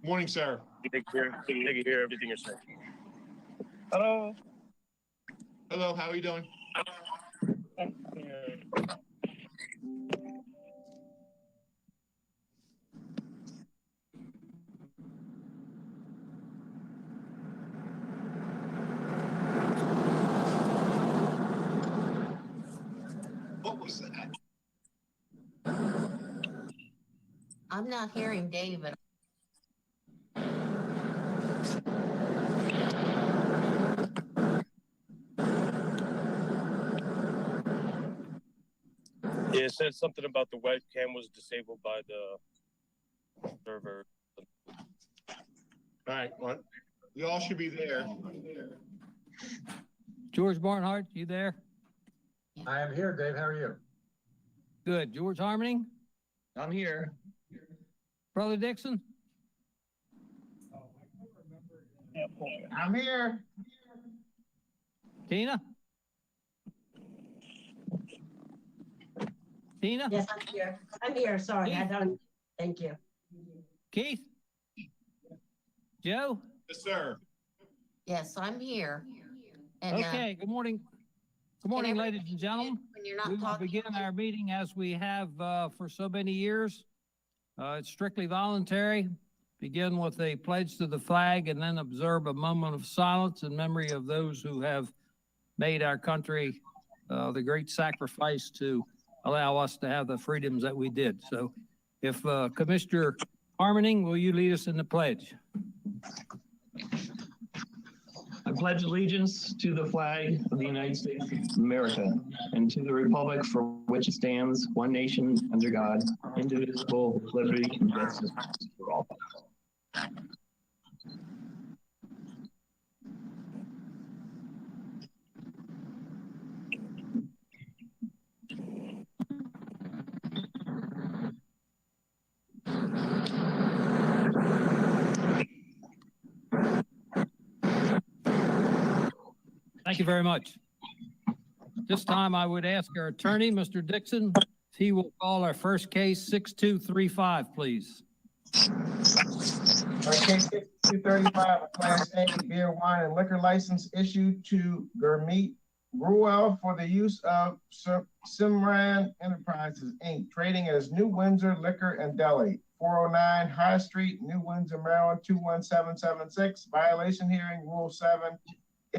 Morning, sir. They can hear everything you're saying. Hello. Hello, how are you doing? What was that? I'm not hearing David. Yeah, it said something about the webcam was disabled by the server. All right, well, you all should be there. George Barnhart, you there? I am here, Dave. How are you? Good. George Harmoning? I'm here. Brother Dixon? I'm here. Tina? Tina? Yes, I'm here. I'm here. Sorry, I don't. Thank you. Keith? Joe? Yes, sir. Yes, I'm here. And, Okay, good morning. Good morning, everybody ladies and gentlemen. when you're not We will talking, begin our meeting as we have for so many years. It's strictly voluntary. Begin with a pledge to the flag and then observe a moment of silence in memory of those who have made our country the great sacrifice to allow us to have the freedoms that we did. So if Commissioner Harmoning, will you lead us in the pledge? I pledge allegiance to the flag of the United States of America and to the republic for which it stands, one nation, under God, indivisible, with liberty and justice for all. Thank you very much. This time I would ask our attorney, Mr. Dixon, if he will call our first case 6235, please. Case 235, a Class A beer, wine, and liquor license issued to Gurmeet Gruel for the use of Simran Enterprises, Inc., trading as New Windsor Liquor and Deli, 409 High Street, New Windsor, Maryland, 21776. Violation hearing, Rule 7.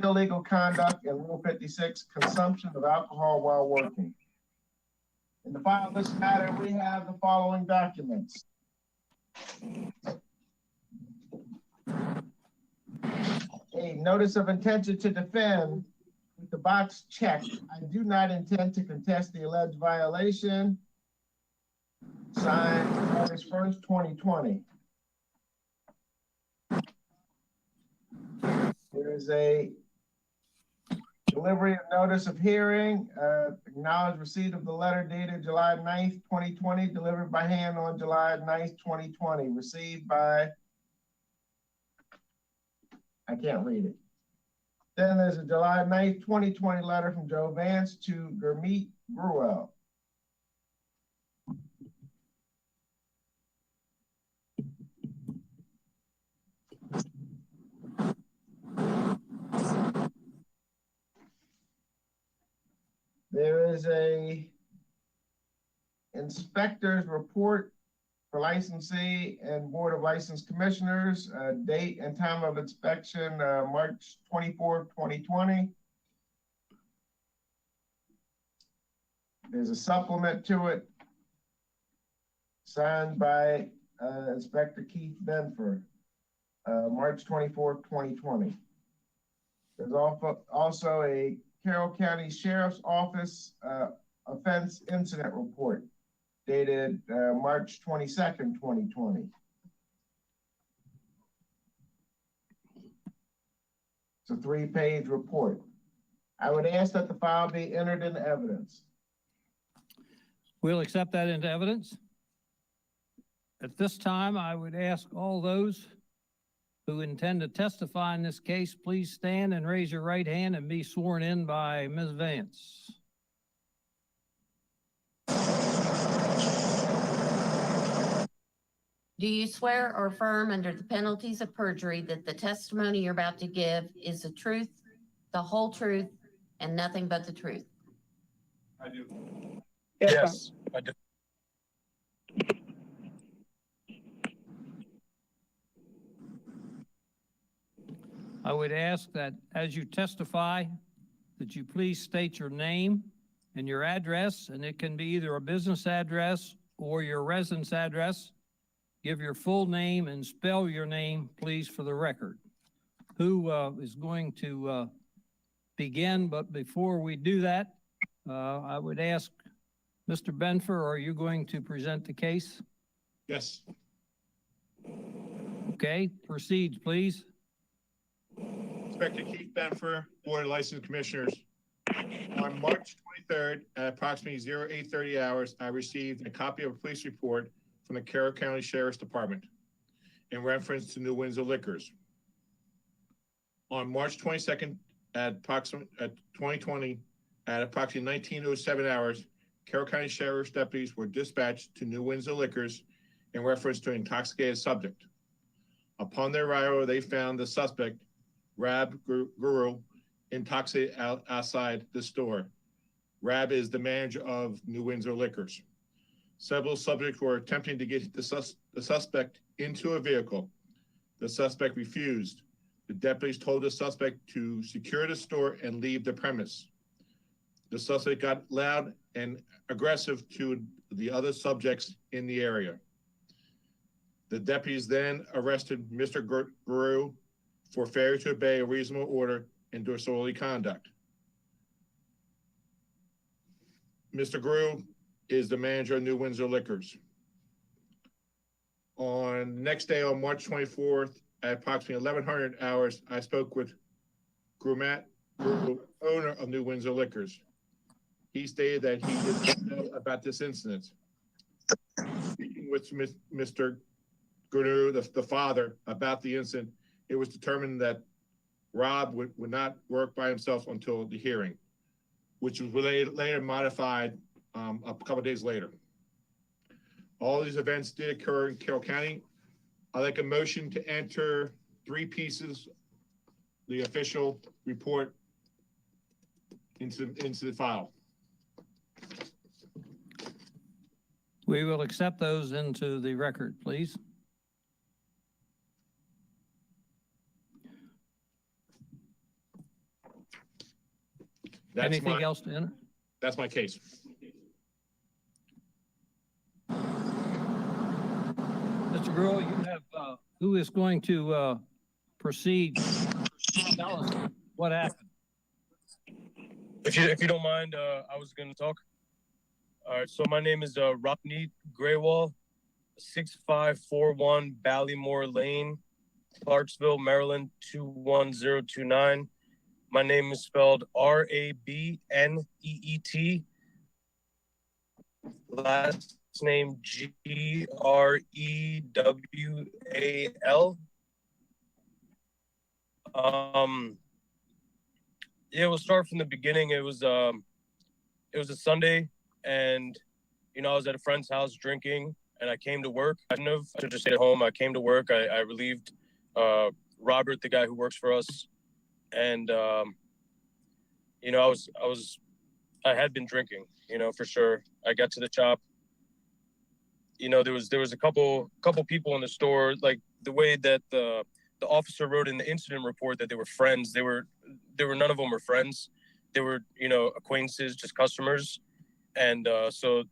Illegal conduct, and Rule 56, consumption of alcohol while working. In the file of this matter, we have the following documents. A notice of intention to defend with the box checked. I do not intend to contest the alleged violation. Signed August 1st, 2020. There is a delivery of notice of hearing, acknowledged receipt of the letter dated July 9th, 2020, delivered by hand on July 9th, 2020, received by, I can't read it. Then there's a July 9th, 2020 letter from Joe Vance to Gurmeet Gruel. There is a inspector's report for licensee and Board of License Commissioners, date and time of inspection, March 24th, 2020. There's a supplement to it, signed by Inspector Keith Benford, March 24th, 2020. There's also a Carroll County Sheriff's Office offense incident report dated March 22nd, 2020. It's a 3-page report. I would ask that the file be entered into evidence. We'll accept that into evidence. At this time, I would ask all those who intend to testify in this case, please stand and raise your right hand and be sworn in by Ms. Vance. Do you swear or affirm under the penalties of perjury that the testimony you're about to give is the truth, the whole truth, and nothing but the truth? I do. Yes, I do. I would ask that as you testify, that you please state your name and your address, and it can be either a business address or your residence address. Give your full name and spell your name, please, for the record. Who is going to begin? But before we do that, I would ask Mr. Benfer, are you going to present the case? Yes. Okay, proceed, please. Inspector Keith Benfer, Board of License Commissioners. On March 23rd at approximately 0830 hours, I received a copy of a police report from the Carroll County Sheriff's Department in reference to New Windsor Liquors. On March 22nd at 2020 at approximately 1907 hours, Carroll County Sheriff's deputies were dispatched to New Windsor Liquors in reference to an intoxicated subject. Upon their arrival, they found the suspect, Rab Guru, intoxicated outside the store. Rab is the manager of New Windsor Liquors. Several subjects were attempting to get the suspect into a vehicle. The suspect refused. The deputies told the suspect to secure the store and leave the premise. The suspect got loud and aggressive to the other subjects in the area. The deputies then arrested Mr. Guru for failure to obey a reasonable order and disorderly conduct. Mr. Guru is the manager of New Windsor Liquors. On next day, on March 24th, at approximately 1100 hours, I spoke with Grumat, owner of New Windsor Liquors. He stated that he did not know about this incident. Speaking with Mr. Guru, the father, about the incident, it was determined that Rob would not work by himself until the hearing, which was later modified a couple of days later. All these events did occur in Carroll County. I'd like a motion to enter 3 pieces, the official report, into the file. We will accept those into the record, please. Anything else to enter? That's my case. Mr. Gruel, you have, who is going to proceed? Tell us what happened. If you don't mind, I was going to talk. All right, so my name is Rapneet Graywal, 6541 Ballymore Lane, Clarksville, Maryland 21029. My name is spelled Rabneet. Last name Grewal. Yeah, we'll start from the beginning. It was a Sunday, and I was at a friend's house drinking, and I came to work. I should just stay at home. I came to work. I relieved Robert, the guy who works for us, and I had been drinking, for sure. I got to the shop. There was a couple people in the store. Like the way that the officer wrote in the incident report that they were friends. They were none of them were friends. They were acquaintances, just customers. And so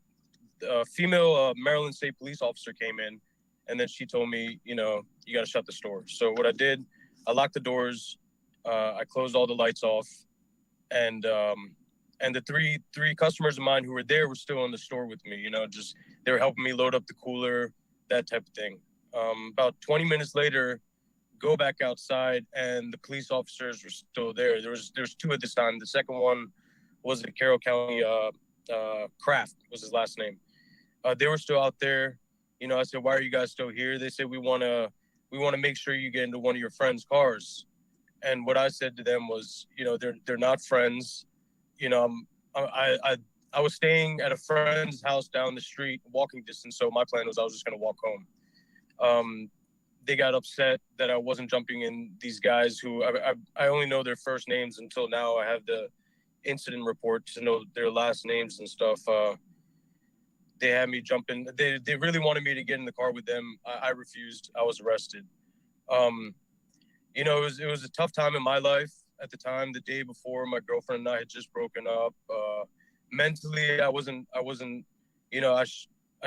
a female Maryland State police officer came in, and then she told me, you got to shut the store. So what I did, I locked the doors, I closed all the lights off, and the three customers of mine who were there were still in the store with me. Just they were helping me load up the cooler, that type of thing. About 20 minutes later, go back outside, and the police officers were still there. There was 2 at this time. The second one was the Carroll County Kraft was his last name. They were still out there. I said, "Why are you guys still here?" They said, "We want to make sure you get into one of your friends' cars." And what I said to them was, they're not friends. I was staying at a friend's house down the street, walking distance. So my plan was I was just going to walk home. They got upset that I wasn't jumping in these guys who I only know their first names until now. I have the incident report to know their last names and stuff. They had me jump in. They really wanted me to get in the car with them. I refused. I was arrested. You know, it was a tough time in my life at the time. The day before, my girlfriend and I had just broken up. Mentally, I wasn't. You know, I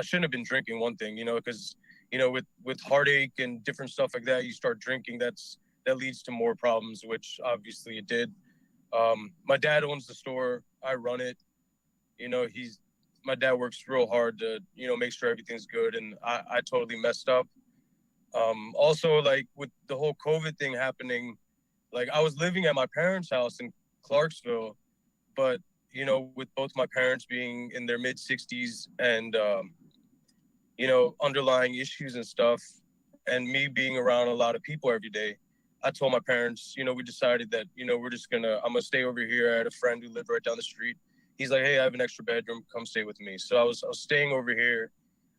shouldn't have been drinking. One thing, you know, because you know, with heartache and different stuff like that, you start drinking. That leads to more problems, which obviously it did. My dad owns the store. I run it. You know, my dad works real hard to, you know, make sure everything's good. And I totally messed up. Also, like with the whole COVID thing happening, like I was living at my parents' house in Clarksville, but, you know, with both my parents being in their mid 60s and, you know, underlying issues and stuff, and me being around a lot of people every day, I told my parents, you know, we decided that, you know, I'm going to stay over here. I had a friend who lived right down the street. He's like, hey, I have an extra bedroom. Come stay with me. So I was staying over here.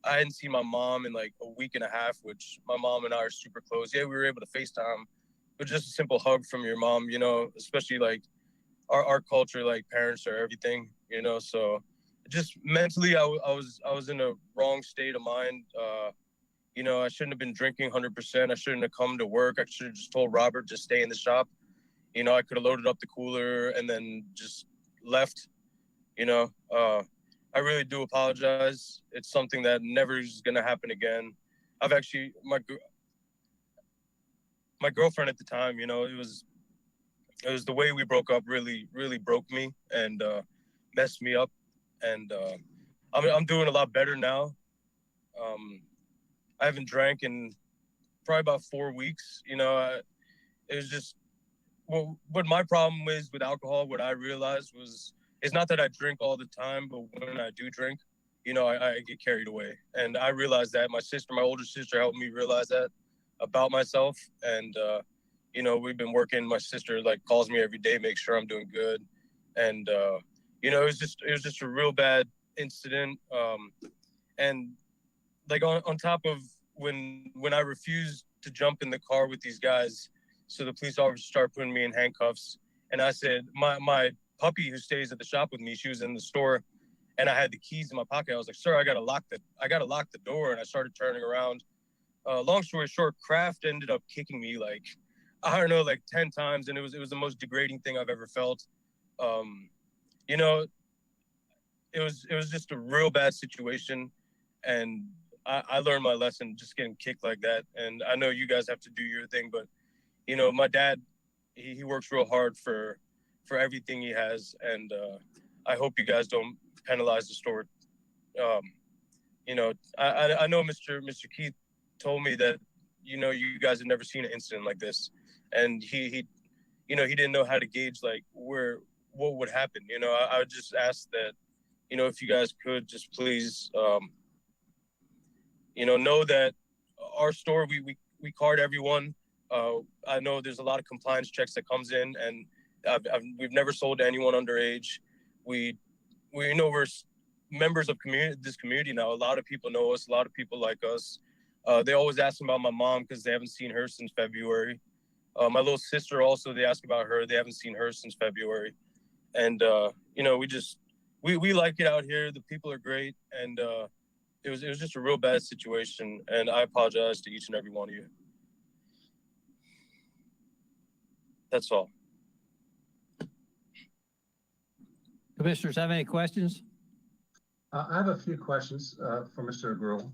I hadn't seen my mom in like a week and a half, which my mom and I are super close. Yeah, we were able to FaceTime, but just a simple hug from your mom, you know, especially like our culture, like parents are everything, you know. So just mentally, I was in a wrong state of mind. You know, I shouldn't have been drinking 100%. I shouldn't have come to work. I should have just told Robert, just stay in the shop. You know, I could have loaded up the cooler and then just left. You know, I really do apologize. It's something that never is going to happen again. I've actually, my girlfriend at the time, you know, it was the way we broke up really, really broke me and messed me up. And I'm doing a lot better now. I haven't drank in probably about 4 weeks. You know, it was just, well, what my problem is with alcohol, what I realized was, it's not that I drink all the time, but when I do drink, you know, I get carried away. And I realized that. My older sister helped me realize that about myself. And, you know, we've been working. My sister like calls me every day, makes sure I'm doing good. And, you know, it was just a real bad incident. And like on top of when I refused to jump in the car with these guys, so the police officer started putting me in handcuffs. And I said, my puppy who stays at the shop with me, she was in the store and I had the keys in my pocket. I was like, sir, I gotta lock the door. And I started turning around. Long story short, Kraft ended up kicking me like, I don't know, like 10 times. And it was the most degrading thing I've ever felt. You know, it was just a real bad situation. And I learned my lesson just getting kicked like that. And I know you guys have to do your thing, but you know, my dad, he works real hard for everything he has. And I hope you guys don't penalize the store. You know, I know Mr. Keith told me that, you know, you guys have never seen an incident like this. And he you know, he didn't know how to gauge like what would happen. You know, I would just ask that, you know, if you guys could just please, you know that our store, we card everyone. I know there's a lot of compliance checks that comes in, and we've never sold to anyone underage. We know we're members of this community now. A lot of people know us. A lot of people like us. They always ask about my mom because they haven't seen her since February. My little sister also, they ask about her. They haven't seen her since February. And, you know, we like it out here. The people are great. And it was just a real bad situation. And I apologize to each and every one of you. That's all. Commissioners have any questions? I have a few questions for Mr. Gruhl.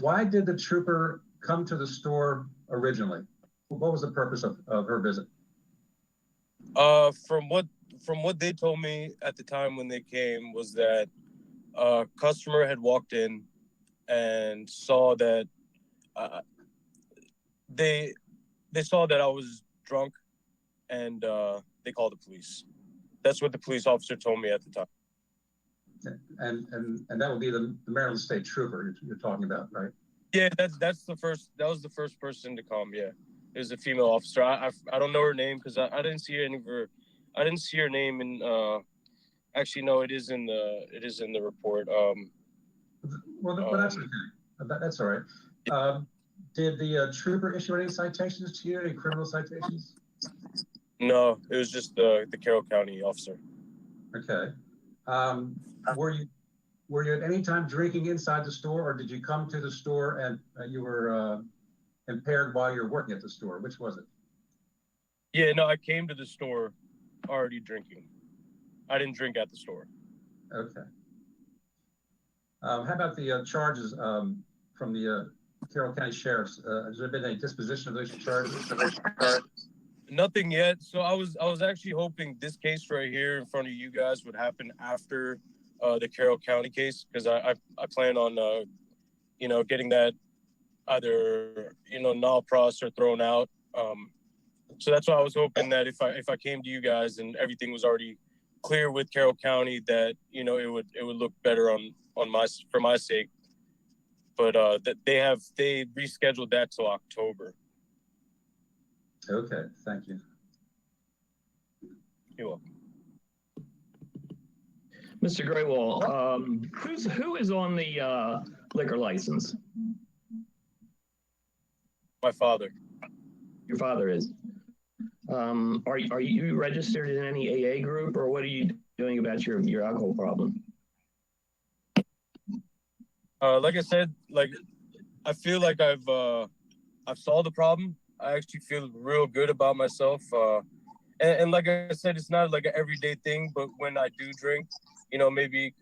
Why did the trooper come to the store originally? What was the purpose of her visit? From what they told me at the time when they came was that a customer had walked in and saw that they saw that I was drunk, and they called the police. That's what the police officer told me at the time. And that would be the Maryland State Trooper you're talking about, right? Yeah, that was the first person to come. Yeah, it was a female officer. I don't know her name because I didn't see any of her. I didn't see her name in. Actually, no, it is in the report. Well, that's okay. That's all right. Did the trooper issue any citations to you, any criminal citations? No, it was just the Carroll County officer. Okay. Were you at any time drinking inside the store, or did you come to the store and you were impaired while you were working at the store? Which was it? Yeah, no, I came to the store already drinking. I didn't drink at the store. Okay. How about the charges from the Carroll County Sheriff's? Has there been any disposition of those charges? Nothing yet. So I was actually hoping this case right here in front of you guys would happen after the Carroll County case, because I plan on getting that either null pros or thrown out. So that's why I was hoping that if I came to you guys and everything was already clear with Carroll County, that it would look better for my sake. But that they rescheduled that till October. Okay, thank you. You're welcome. Mr. Graywall, who is on the liquor license? My father. Your father is. Are you registered in any AA group, or what are you doing about your alcohol problem? Like I said, I feel like I've solved the problem. I actually feel real good about myself. And like I said, it's not like an everyday thing, but when I do drink, maybe,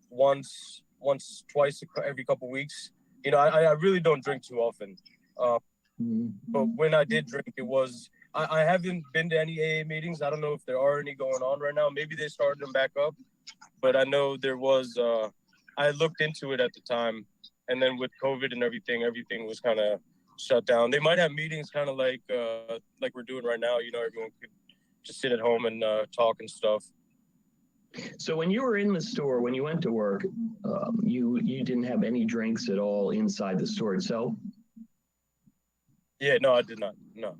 once, twice every couple of weeks, I really don't drink too often. But when I did drink, I haven't been to any AA meetings. I don't know if there are any going on right now. Maybe they started them back up, but I know there was, I looked into it at the time. And then with COVID and everything was kind of shut down. They might have meetings kind of like we're doing right now. Everyone could just sit at home and talk and stuff. So when you were in the store, when you went to work, you didn't have any drinks at all inside the store itself? Yeah, no, I did not. No.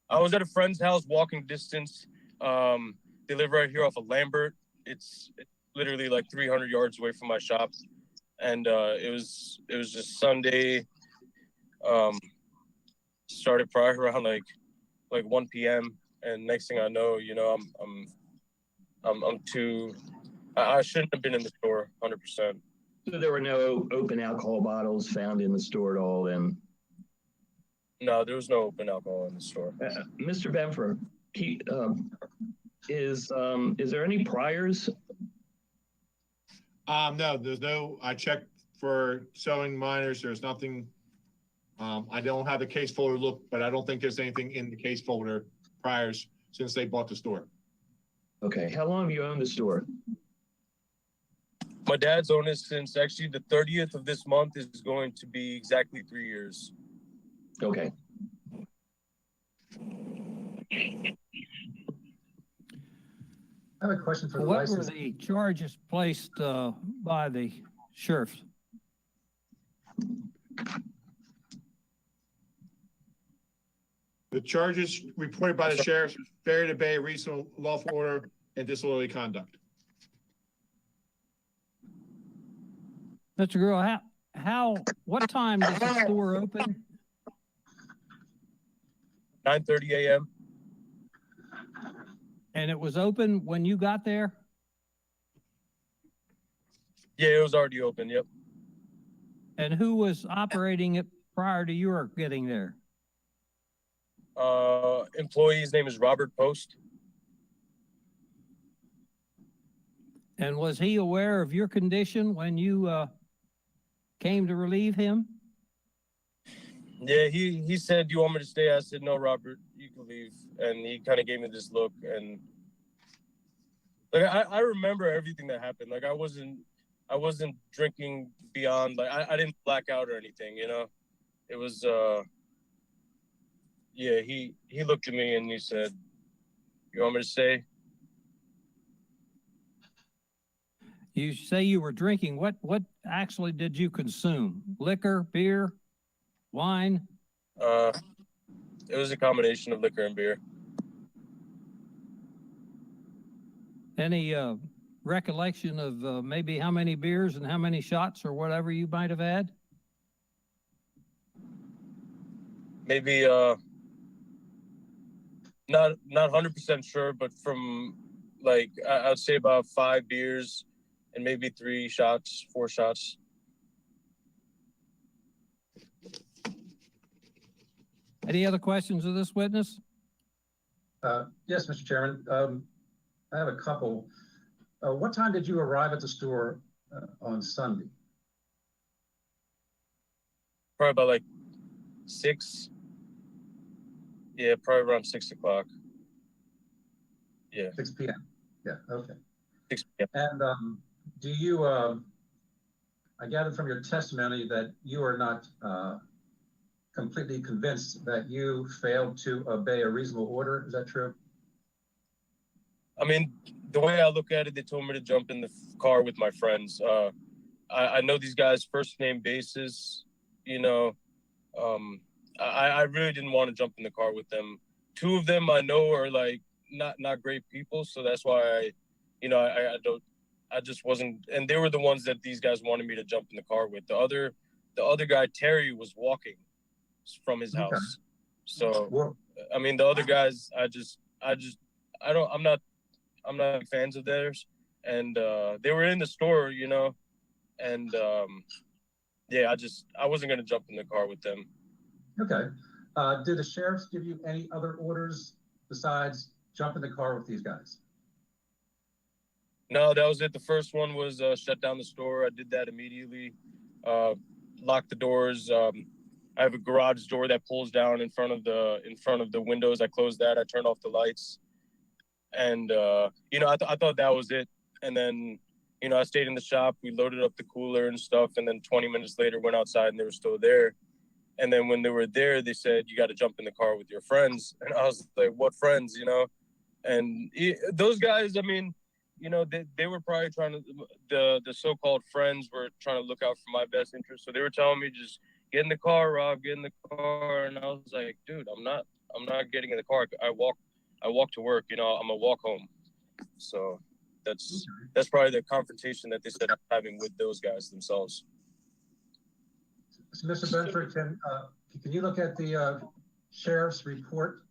I was at a friend's house, walking distance. They live right here off of Lambert. It's literally like 300 yards away from my shop. And it was just Sunday. Started probably around like 1 p.m. and next thing I know, I shouldn't have been in the store 100%. So there were no open alcohol bottles found in the store at all then? No, there was no open alcohol in the store. Mr. Benfer, is there any priors? No, there's no, I checked for selling minors. There's nothing. I don't have the case folder look, but I don't think there's anything in the case folder priors since they bought the store. Okay, how long have you owned the store? My dad's owned it since actually the 30th of this month is going to be exactly 3 years. Okay. I have a question for the What license. were the charges placed by the sheriff? The charges reported by the sheriff was failure to obey a reasonable lawful order and disorderly conduct. Mr. Girl, what time does the store open? 9:30 a.m. And it was open when you got there? Yeah, it was already open. Yep. And who was operating it prior to your getting there? Employee's name is Robert Post. And was he aware of your condition when you came to relieve him? Yeah, he said, "Do you want me to stay?" I said, "No, Robert, you can leave." And he kind of gave me this look, and like I remember everything that happened. Like I wasn't drinking beyond, like I didn't black out or anything, It was yeah, he looked at me and he said, "You want me to stay?" You say you were drinking. What actually did you consume? Liquor, beer, wine? It was a combination of liquor and beer. Any recollection of maybe how many beers and how many shots or whatever you might have had? maybe not 100% sure, but from like I'd say about 5 beers and maybe 3 shots, 4 shots. Any other questions of this witness? Yes, Mr. Chairman. I have a couple. What time did you arrive at the store on Sunday? Probably about like 6. Yeah, probably around 6 o'clock. Yeah. 6 p.m. Yeah, okay. 6 p.m. And do you, I gathered from your testimony that you are not completely convinced that you failed to obey a reasonable order. Is that true? I mean, the way I look at it, they told me to jump in the car with my friends. I know these guys first name basis, you know. I really didn't want to jump in the car with them. 2 of them I know are like not great people, so that's why I just wasn't. And they were the ones that these guys wanted me to jump in the car with. The other guy, Terry, was walking from his house. Okay. So well, I mean, the other guys, I'm not fans of theirs, and they were in the store, you know, and yeah, I wasn't gonna jump in the car with them. Okay. Did the sheriffs give you any other orders besides jump in the car with these guys? No, that was it. The first one was shut down the store. I did that immediately. Lock the doors. I have a garage door that pulls down in front of the windows. I closed that. I turned off the lights, and I thought that was it. And then I stayed in the shop. We loaded up the cooler and stuff, and then 20 minutes later went outside and they were still there. And then when they were there, they said, "You got to jump in the car with your friends." And I was like, "What friends?" And those guys, I mean, they were probably trying to, the so-called friends were trying to look out for my best interest. So they were telling me, just get in the car, Rob, get in the car. And I was like, dude, I'm not getting in the car. I walk to work, I'm gonna walk home. So that's probably the confrontation that they said I'm having with those guys themselves. So Mr. Benford, can you look at the sheriff's report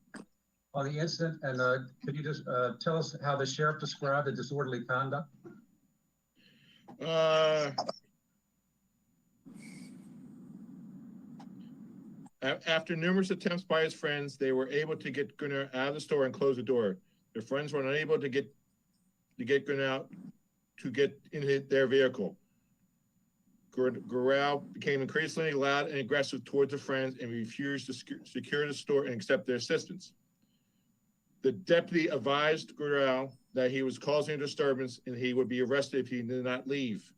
on the incident, and could you just tell us how the sheriff described the disorderly conduct? After numerous attempts by his friends, they were able to get Gunnar out of the store and close the door. Their friends were unable to get Gunnar out to get in their vehicle. Gural became increasingly loud and aggressive towards the friends and refused to secure the store and accept their assistance. The deputy advised Gural that he was causing a disturbance and he would be arrested if he did not leave.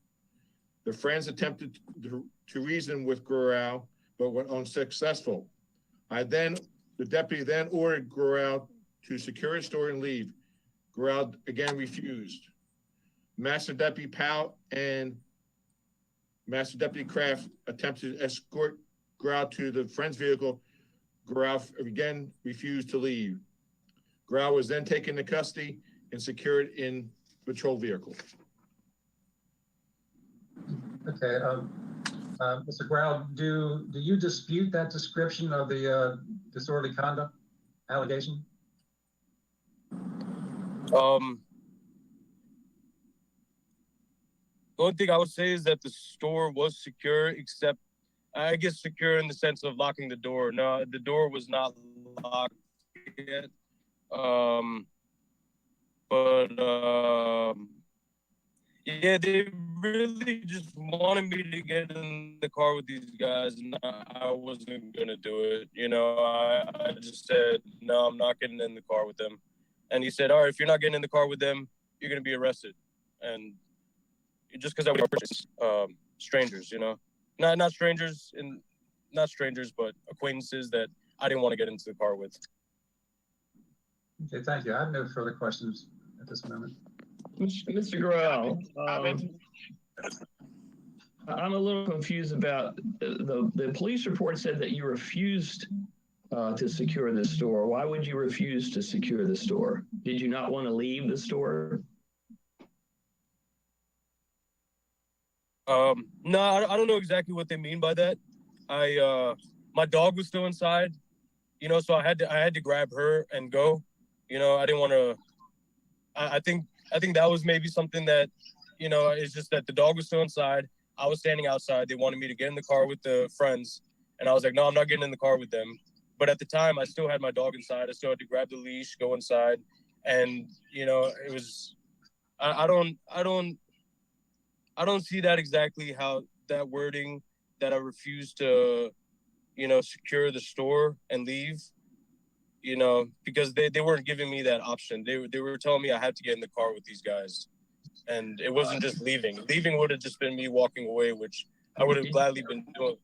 The friends attempted to reason with Gural, but were unsuccessful. The deputy then ordered Gural to secure his store and leave. Gural again refused. Master Deputy Powell and Master Deputy Kraft attempted to escort Gural to the friend's vehicle. Gural again refused to leave. Gural was then taken into custody and secured in patrol vehicle. Okay, Mr. Gural, do you dispute that description of the disorderly conduct allegation? The only thing I would say is that the store was secure, except I guess secure in the sense of locking the door. No, the door was not locked yet. Yeah, they really just wanted me to get in the car with these guys, and I wasn't gonna do it. I just said, no, I'm not getting in the car with them. And he said, all right, if you're not getting in the car with them, you're gonna be arrested. And just because I was strangers, not strangers, but acquaintances that I didn't want to get into the car with. Okay, thank you. I have no further questions at this moment. Mr. Gural, I'm a little confused about the police report said that you refused to secure the store. Why would you refuse to secure the store? Did you not want to leave the store? No, I don't know exactly what they mean by that. My dog was still inside. you know, so I had to grab her and go. You know, I didn't want to. I think that was maybe something that, you know, it's just that the dog was still inside. I was standing outside. They wanted me to get in the car with the friends, and I was like, no, I'm not getting in the car with them. But at the time, I still had my dog inside. I still had to grab the leash, go inside, and you know, it was. I don't see that exactly how that wording that I refused to, you know, secure the store and leave, you know, because they weren't giving me that option. They were telling me I had to get in the car with these guys. And it wasn't just leaving. Leaving would have just been me walking away, which I would have gladly been doing.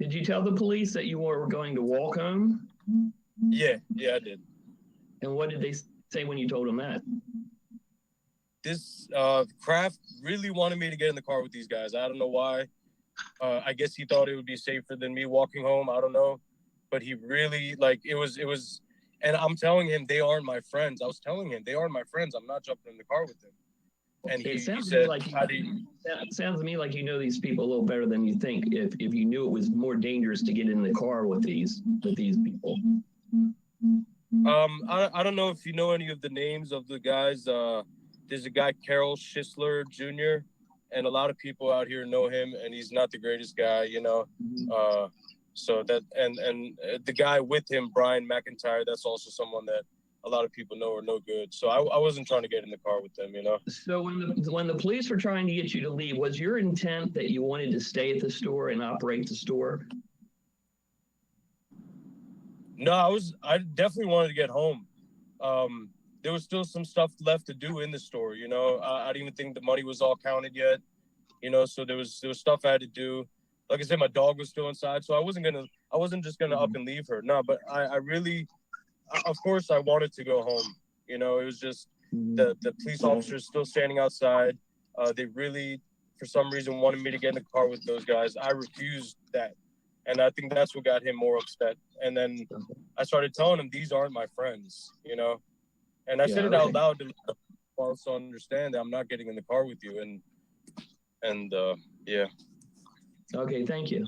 Did you tell the police that you were going to walk home? Yeah, I did. And what did they say when you told them that? This Kraft really wanted me to get in the car with these guys. I don't know why. I guess he thought it would be safer than me walking home. I don't know. But he really, like, it was, and I'm telling him they aren't my friends. I was telling him they aren't my friends. I'm not jumping in the car with them. And he said, it sounds to me like you know these people a little better than you think. If you knew it was more dangerous to get in the car with these people. I don't know if you know any of the names of the guys. There's a guy, Carol Schisler Jr., and a lot of people out here know him, and he's not the greatest guy, you know. So that and the guy with him, Brian McIntyre, that's also someone that a lot of people know are no good. So I wasn't trying to get in the car with them, you know. So when the police were trying to get you to leave, was your intent that you wanted to stay at the store and operate the store? No, I definitely wanted to get home. There was still some stuff left to do in the store, you know. I didn't even think the money was all counted yet, you know. So there was stuff I had to do. Like I said, my dog was still inside, so I wasn't just gonna up and leave her. No, but I really, of course, I wanted to go home. You know, it was just the police officers still standing outside. They really, for some reason, wanted me to get in the car with those guys. I refused that, and I think that's what got him more upset. And then I started telling him these aren't my friends, you know. And I said it out loud to also understand that I'm not getting in the car with you. And yeah. Okay, thank you.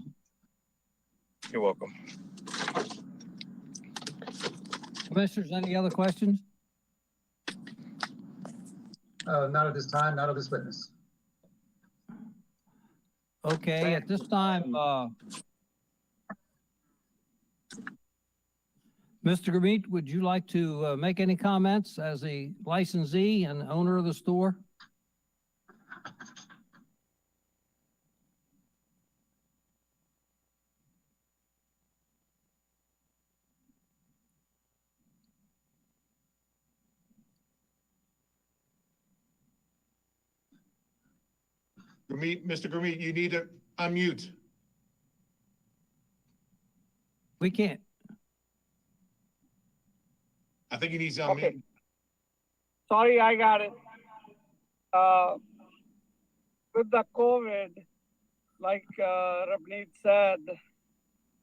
You're welcome. Commissioners, any other questions? Not at this time, not of this witness. Okay, at this time, Mr. Gurmeet, would you like to make any comments as a licensee and owner of the store? Mr. Gurmeet, you need to unmute. We can't. I think he needs to unmute. Okay. Sorry, I got it. With the COVID, like Rabneet said,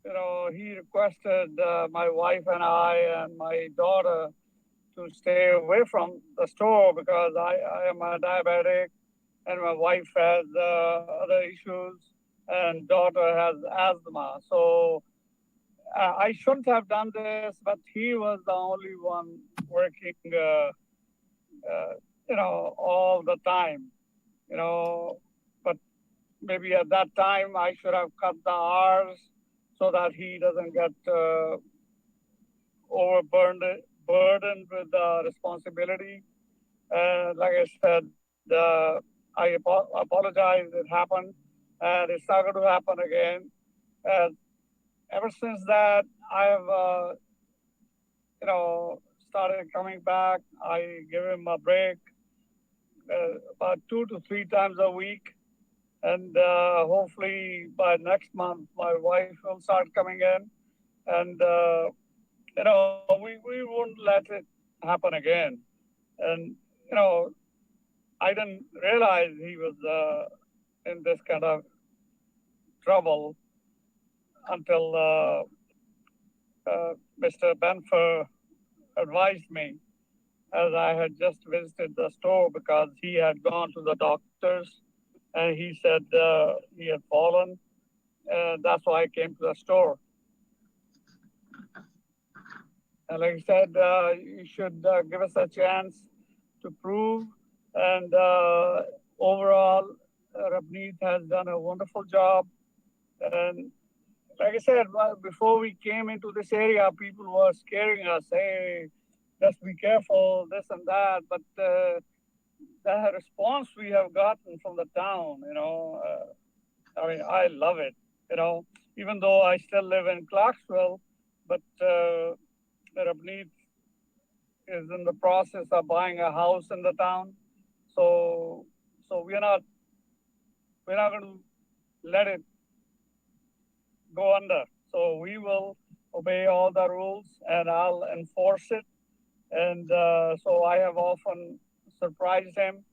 you know, he requested my wife and I and my daughter to stay away from the store because I am a diabetic and my wife has other issues and daughter has asthma. So I shouldn't have done this, but he was the only one working, you know, all the time, you know, but maybe at that time I should have cut the hours so that he doesn't get burdened with the responsibility. Like I said, I apologize, it happened, and it's not going to happen again. Ever since that, I have, you know, started coming back. I give him a break about 2 to 3 times a week. And hopefully by next month, my wife will start coming in. And, you know, we won't let it happen again. And, you know, I didn't realize he was in this kind of trouble until Mr. Benfer advised me, as I had just visited the store because he had gone to the doctors and he said he had fallen, and that's why I came to the store. And like I said, you should give us a chance to prove. And overall, Rabneet has done a wonderful job. And like I said, before we came into this area, people were scaring us. Hey, just be careful, this and that. But the response we have gotten from the town, I mean, I love it. Even though I still live in Clarksville, but Rabneet is in the process of buying a house in the town. So we're not going to let it go under. So we will obey all the rules and I'll enforce it. And so I have often surprised him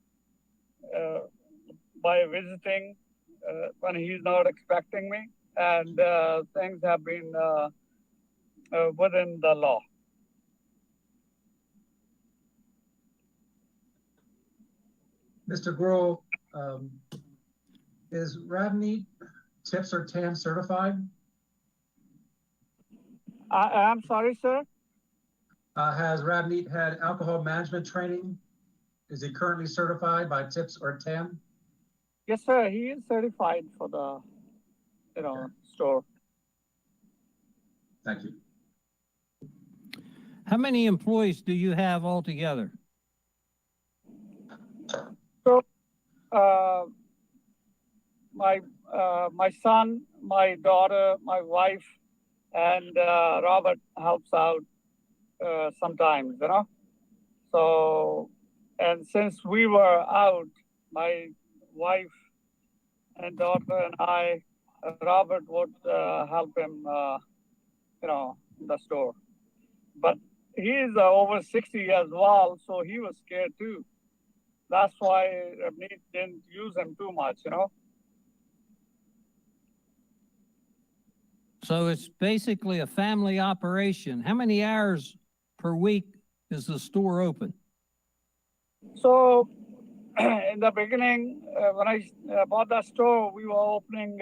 by visiting when he's not expecting me. And things have been within the law. Mr. Gruhl, is Rabneet TIPS or TAM certified? I'm sorry, sir. Has Rabneet had alcohol management training? Is he currently certified by TIPS or TAM? Yes, sir. He is certified for the, store. Thank you. How many employees do you have altogether? So, my son, my daughter, my wife, and Robert helps out sometimes, So, and since we were out, my wife and daughter and I, Robert would help him, in the store. But he's over 60 as well, so he was scared too. That's why Rabneet didn't use him too much, So it's basically a family operation. How many hours per week is the store open? So in the beginning, when I bought that store, we were opening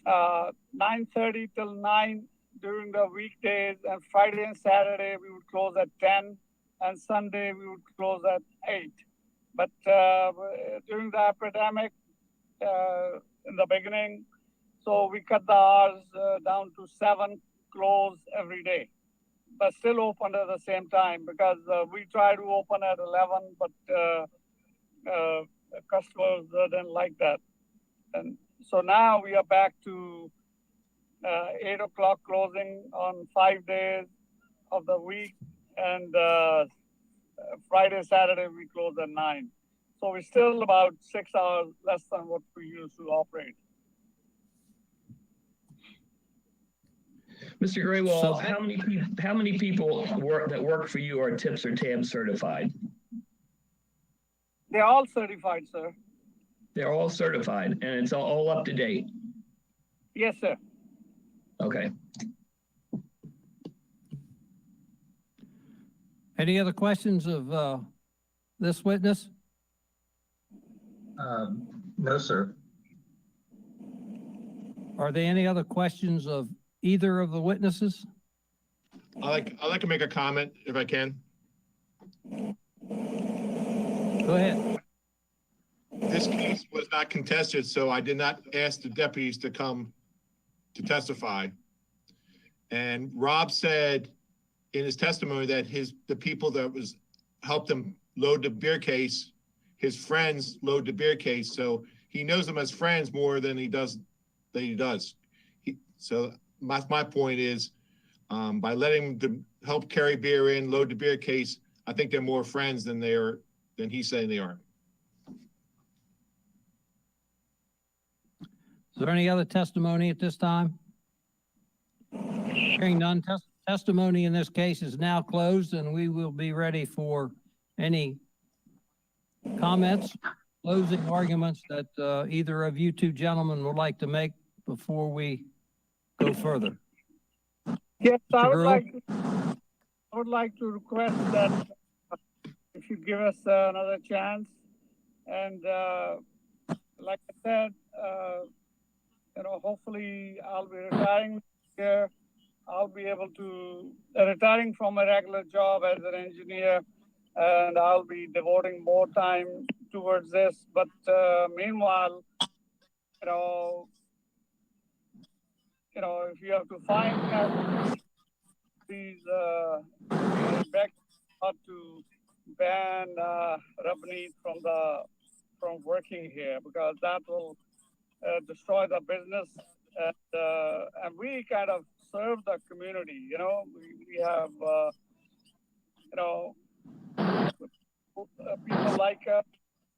9:30 till 9 during the weekdays, and Friday and Saturday we would close at 10, and Sunday we would close at 8. But during the epidemic, in the beginning, so we cut the hours down to 7, close every day, but still open at the same time because we try to open at 11, but customers didn't like that. And so now we are back to 8 o'clock closing on 5 days of the week, and Friday, Saturday we close at 9. So we're still about 6 hours less than what we used to operate. Mr. Graywall, So- how many people that work for you are TIPS or TAM certified? They're all certified, sir. They're all certified, and it's all up to date. Yes, sir. Okay. Any other questions of this witness? No, sir. Are there any other questions of either of the witnesses? I'd like to make a comment if I can. Go ahead. This case was not contested, so I did not ask the deputies to come to testify. And Rob said in his testimony that the people that helped him load the beer case, his friends load the beer case, so he knows them as friends more than he does. So my point is, by letting them help carry beer in, load the beer case, I think they're more friends than he's saying they are. Is there any other testimony at this time? Hearing none, testimony in this case is now closed, and we will be ready for any comments, closing arguments that either of you two gentlemen would like to make before we go further. Yes, I Mr. would like to request that if you give us another chance, and like I said, hopefully I'll be retiring here. I'll be able to retiring from my regular job as an engineer, and I'll be devoting more time towards this. But meanwhile, you know, if you have to find these, we beg not to ban Rabneet from working here, because that will destroy the business, and we kind of serve the community. We have people like us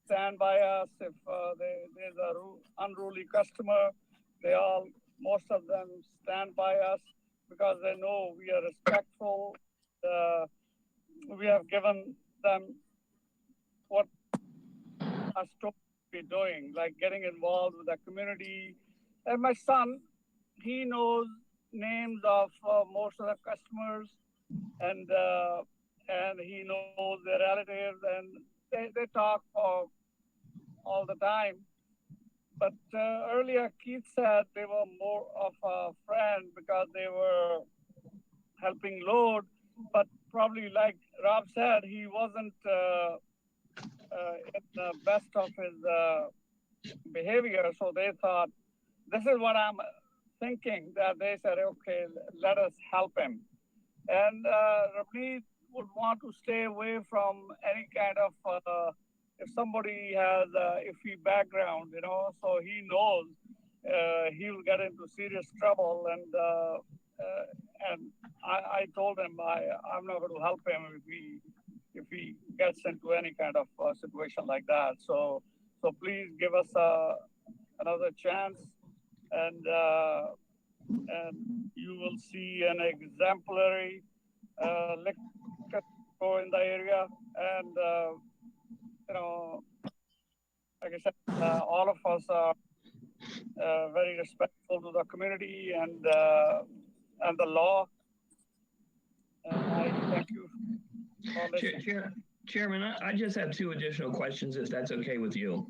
stand by us if there's a unruly customer. Most of them stand by us because they know we are respectful. We have given them what us to be doing, like getting involved with the community. And my son, he knows names of most of the customers, and he knows their relatives, and they talk all the time. But earlier, Keith said they were more of a friend because they were helping load, but probably like Rob said, he wasn't in the best of his behavior. So they thought, this is what I'm thinking, that they said, okay, let us help him. And Rabneet would want to stay away from any kind of, if somebody has a iffy background, so he knows he will get into serious trouble. And I told him I'm not going to help him if he gets into any kind of situation like that. So please give us another chance, and you will see an exemplary liquor store in the area. And like I said, all of us are very respectful to the community and the law. And I thank you for listening. Chairman, I just have two additional questions, if that's okay with you.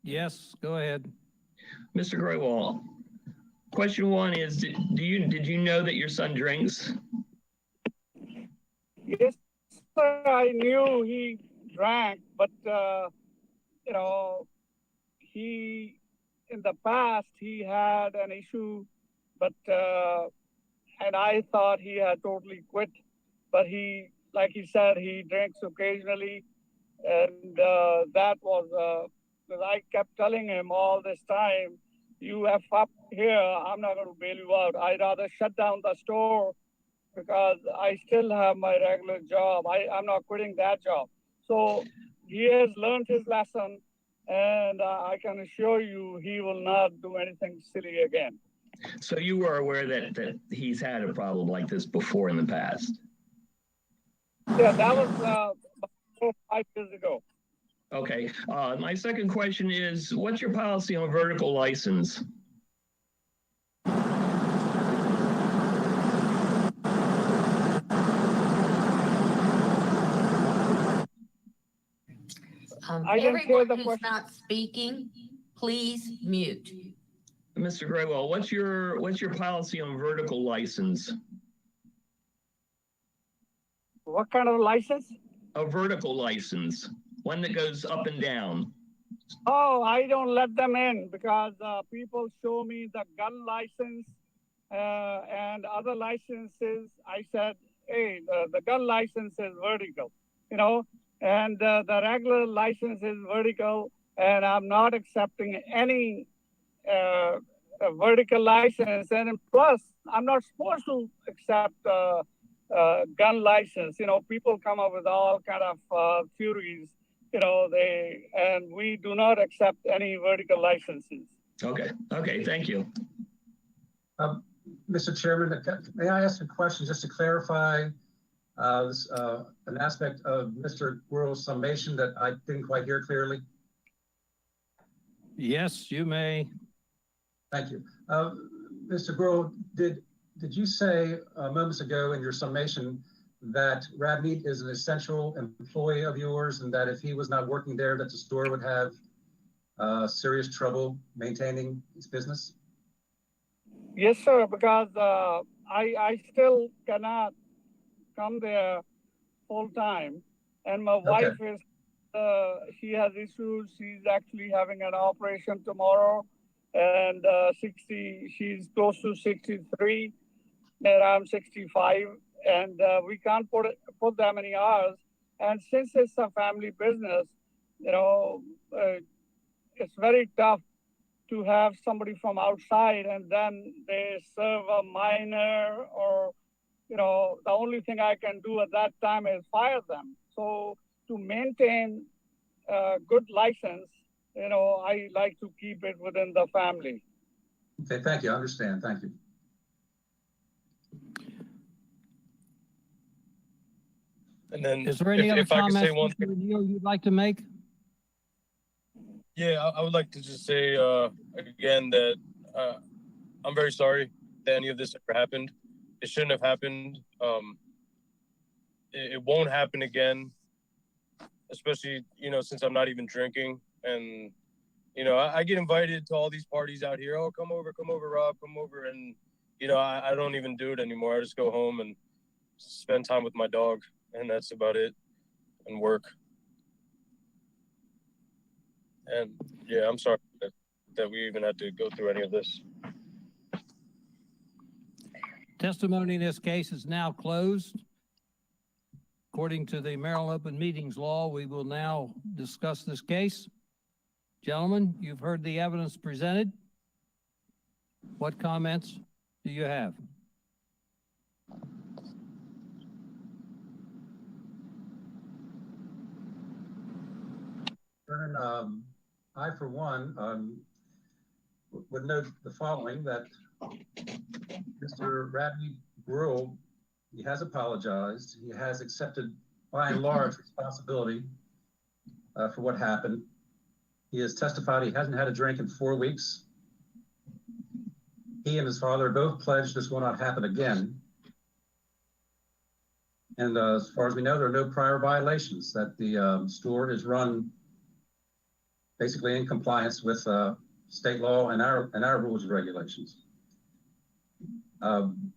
Yes, go ahead. Mr. Grewal, question one is, did you know that your son drinks? Yes, sir, I knew he drank, but he in the past he had an issue, but and I thought he had totally quit, but he, like he said, he drinks occasionally, and that was because I kept telling him all this time, you F up here, I'm not going to bail you out. I'd rather shut down the store because I still have my regular job. I'm not quitting that job. So he has learned his lesson, and I can assure you he will not do anything silly again. So you were aware that he's had a problem like this before in the past? Yeah, that was 4 or 5 years ago. Okay. My second question is, what's your policy on vertical license? I didn't hear Everyone the who's question. not speaking, please mute. Mr. Grewal, what's your policy on vertical license? What kind of license? A vertical license, one that goes up and down. Oh, I don't let them in because people show me the gun license and other licenses. I said, hey, the gun license is vertical, and the regular license is vertical, and I'm not accepting any vertical license. And plus, I'm not supposed to accept gun license. People come up with all kind of theories. And we do not accept any vertical licenses. Okay, thank you. Mr. Chairman, may I ask a question just to clarify an aspect of Mr. Grewal's summation that I didn't quite hear clearly? Yes, you may. Thank you. Mr. Grewal, did you say moments ago in your summation that Rabneet is an essential employee of yours, and that if he was not working there, that the store would have serious trouble maintaining its business? Yes, sir, because I still cannot come there full time. And my wife is, she has issues. She's actually having an operation tomorrow. And 60, she's close to 63, and I'm 65. And we can't put that many hours. And since it's a family business, you know, it's very tough to have somebody from outside and then they serve a minor, or, you know, the only thing I can do at that time is fire them. So to maintain a good license, you know, I like to keep it within the family. Okay, thank you. I understand. Thank you. And then Is there any other if I could say comments, one Mr. O'Neill, you'd like to make? Yeah, I would like to just say again that I'm very sorry that any of this ever happened. It shouldn't have happened. It won't happen again, especially, you know, since I'm not even drinking. And, you know, I get invited to all these parties out here. Oh, come over, Rob, come over. And, you know, I don't even do it anymore. I just go home and spend time with my dog, and that's about it, and work. And yeah, I'm sorry that we even had to go through any of this. Testimony in this case is now closed. According to the Maryland Open Meetings Law, we will now discuss this case. Gentlemen, you've heard the evidence presented. What comments do you have? Vernon, I, for one, would note the following, that Mr. Radney Gruhl, he has apologized. He has accepted, by and large, responsibility for what happened. He has testified he hasn't had a drink in 4 weeks. He and his father both pledged this will not happen again. And as far as we know, there are no prior violations, that the store is run basically in compliance with state law and our rules and regulations. On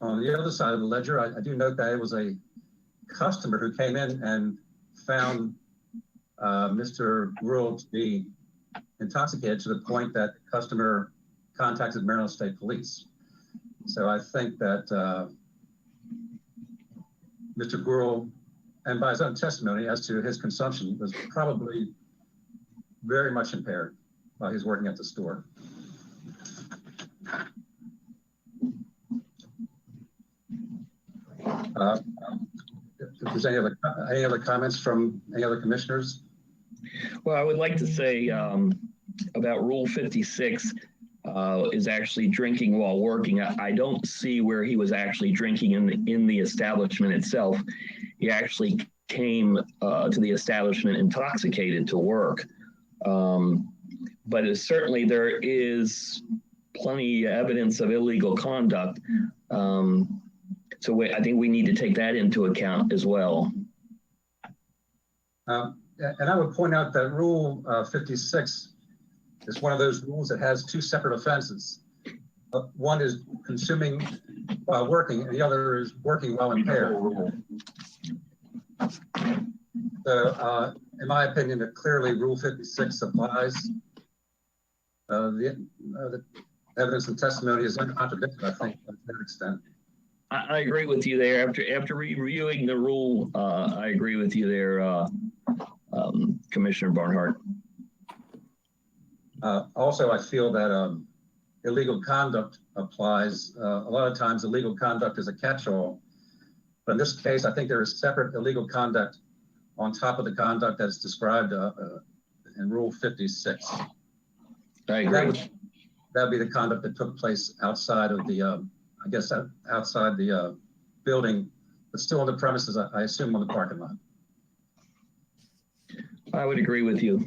the other side of the ledger, I do note that it was a customer who came in and found Mr. Gruhl to be intoxicated to the point that the customer contacted Maryland State Police. So I think that Mr. Gruhl, and by his own testimony as to his consumption, was probably very much impaired while he's working at the store. If there's any other comments from any other commissioners? Well, I would like to say about Rule 56 is actually drinking while working. I don't see where he was actually drinking in the establishment itself. He actually came to the establishment intoxicated to work. But certainly there is plenty of evidence of illegal conduct. So I think we need to take that into account as well. And I would point out that Rule 56 is one of those rules that has two separate offenses. One is consuming while working, and the other is working while impaired. So, in my opinion, clearly Rule 56 applies. The evidence and testimony is uncontradicted, I think, to that extent. I agree with you there. After reviewing the rule, I agree with you there, Commissioner Barnhart. Also, I feel that illegal conduct applies. A lot of times illegal conduct is a catch-all. But in this case, I think there is separate illegal conduct on top of the conduct that's described in Rule 56. I agree. That would be the conduct that took place outside of the, I guess, outside the building, but still on the premises, I assume on the parking lot. I would agree with you.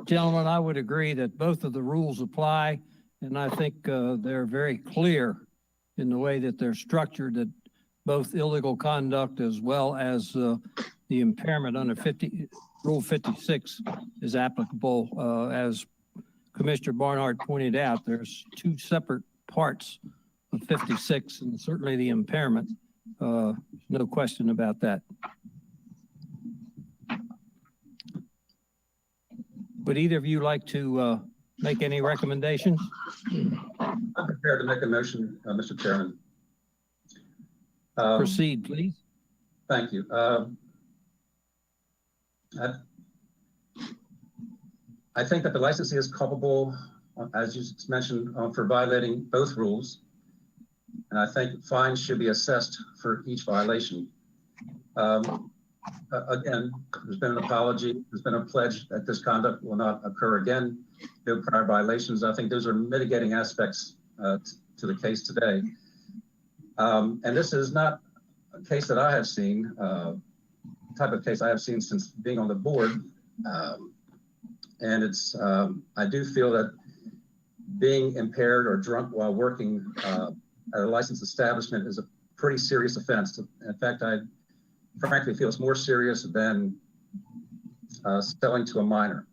Gentlemen, I would agree that both of the rules apply, and I think they're very clear in the way that they're structured, that both illegal conduct as well as the impairment under Rule 56 is applicable as Commissioner Barnhart pointed out, there's two separate parts of 56, and certainly the impairment. No question about that. Would either of you like to make any recommendations? I'm prepared to make a motion, Mr. Chairman. Proceed, please. Thank you. I think that the licensee is culpable, as you mentioned, for violating both rules. And I think fines should be assessed for each violation. Again, there's been an apology. There's been a pledge that this conduct will not occur again. No prior violations. I think those are mitigating aspects to the case today. And this is not a case that I have seen, type of case I have seen since being on the board. And it's, I do feel that being impaired or drunk while working at a licensed establishment is a pretty serious offense. In fact, I frankly feel it's more serious than selling to a minor.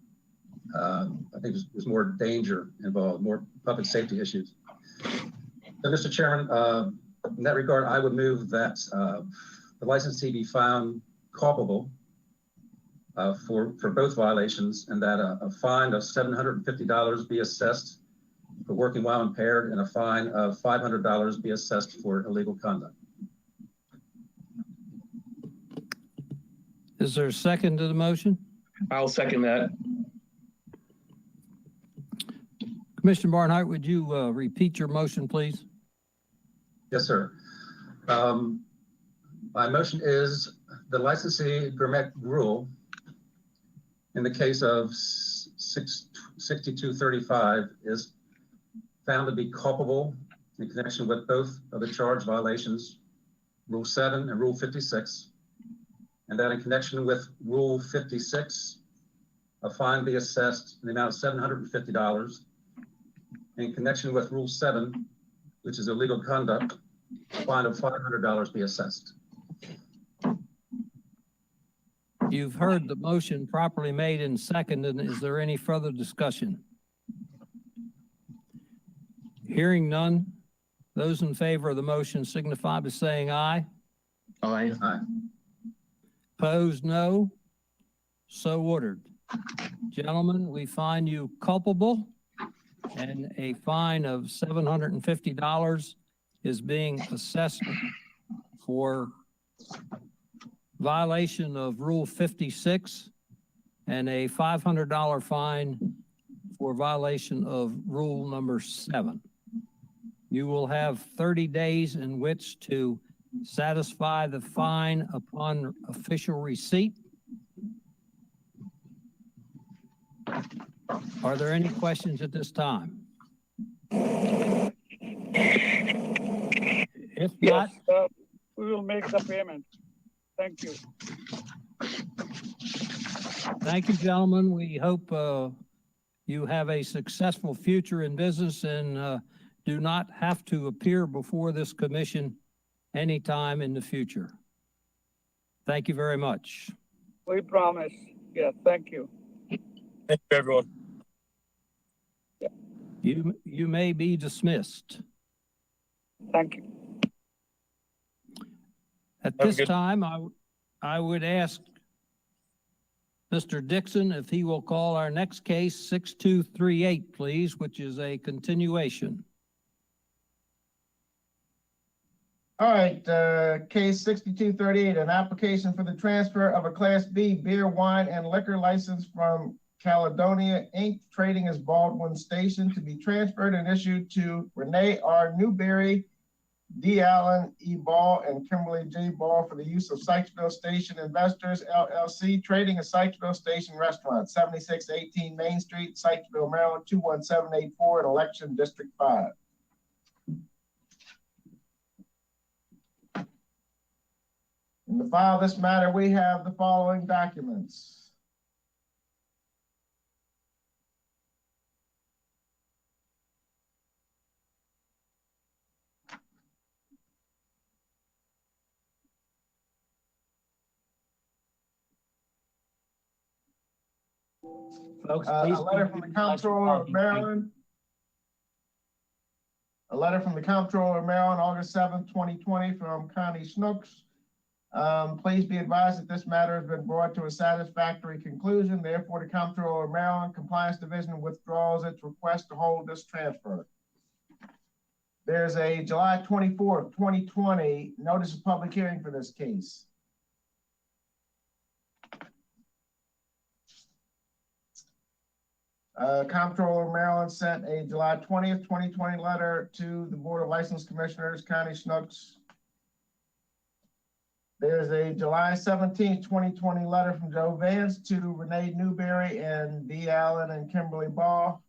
I think there's more danger involved, more public safety issues. So, Mr. Chairman, in that regard, I would move that the licensee be found culpable for both violations, and that a fine of $750 be assessed for working while impaired, and a fine of $500 be assessed for illegal conduct. Is there a second to the motion? I'll second that. Commissioner Barnhart, would you repeat your motion, please? Yes, sir. My motion is the licensee, Gourmet Gruel, in the case of 6235, is found to be culpable in connection with both of the charge violations, Rule 7 and Rule 56, and that in connection with Rule 56, a fine be assessed in the amount of $750. In connection with Rule 7, which is illegal conduct, a fine of $500 be assessed. You've heard the motion properly made and seconded. Is there any further discussion? Hearing none, those in favor of the motion signify by saying aye. Aye. Aye. Opposed, no. So ordered. Gentlemen, we find you culpable, and a fine of $750 is being assessed for violation of Rule 56, and a $500 fine for violation of Rule number 7. You will have 30 days in which to satisfy the fine upon official receipt. Are there any questions at this time? If not, Yes, we will make the payment. Thank you. thank you, gentlemen. We hope you have a successful future in business and do not have to appear before this commission anytime in the future. Thank you very much. We promise. Yes, thank you. Thank you, everyone. You may be dismissed. Thank you. At Have a this good- time, I would ask Mr. Dixon if he will call our next case 6238, please, which is a continuation. All right, case 6238, an application for the transfer of a Class B beer, wine, and liquor license from Caledonia, Inc., trading as Baldwin Station, to be transferred and issued to Renee R. Newberry, D. Allen E. Ball, and Kimberly J. Ball for the use of Sykesville Station Investors, LLC, trading as Sykesville Station Restaurant, 7618 Main Street, Sykesville, Maryland, 21784, in Election District 5. In the file of this matter, we have the following documents. Folks, A please. letter from the Comptroller of Maryland. A letter from the Comptroller of Maryland, August 7th, 2020, from Connie Snooks. Please be advised that this matter has been brought to a satisfactory conclusion. Therefore, the Comptroller of Maryland Compliance Division withdraws its request to hold this transfer. There's a July 24th, 2020 notice of public hearing for this case. Comptroller of Maryland sent a July 20th, 2020 letter to the Board of License Commissioners, Connie Snooks. There's a July 17th, 2020 letter from Joe Vance to Renee Newberry and Dee Allen and Kimberly Ball.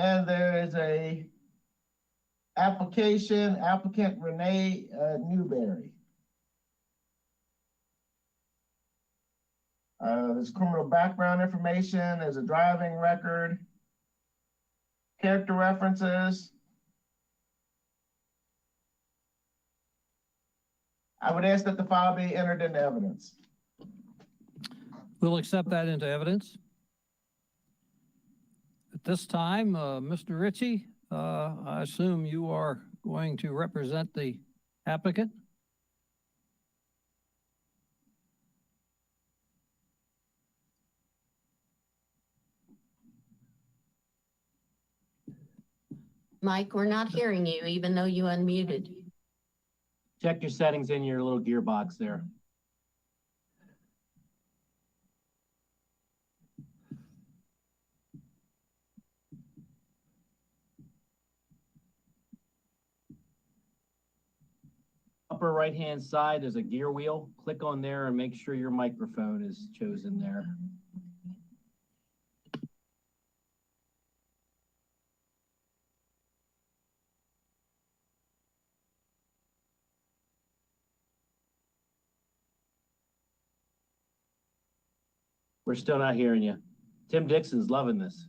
And there is a applicant Renee Newberry. There's criminal background information, there's a driving record, character references. I would ask that the file be entered into evidence. We'll accept that into evidence. At this time, Mr. Ritchie, I assume you are going to represent the applicant? Mike, we're not hearing you, even though you unmuted. Check your settings in your little gearbox there. Upper right-hand side, there's a gear wheel. Click on there and make sure your microphone is chosen there. We're still not hearing you. Tim Dixon's loving this.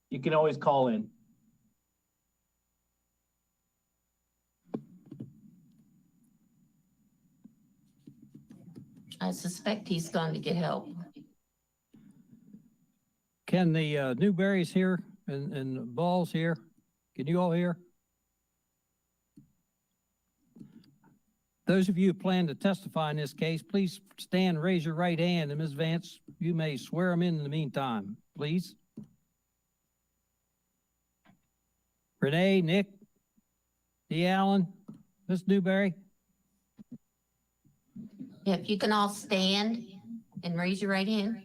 You can always call in. I suspect he's going to get help. Can the Newberries here and Balls here? Can you all hear? Those of you who plan to testify in this case, please stand, raise your right hand, and Ms. Vance, you may swear them in the meantime, please. Renee, Nick, Dee Allen, Ms. Newberry. Yeah, if you can all stand and raise your right hand.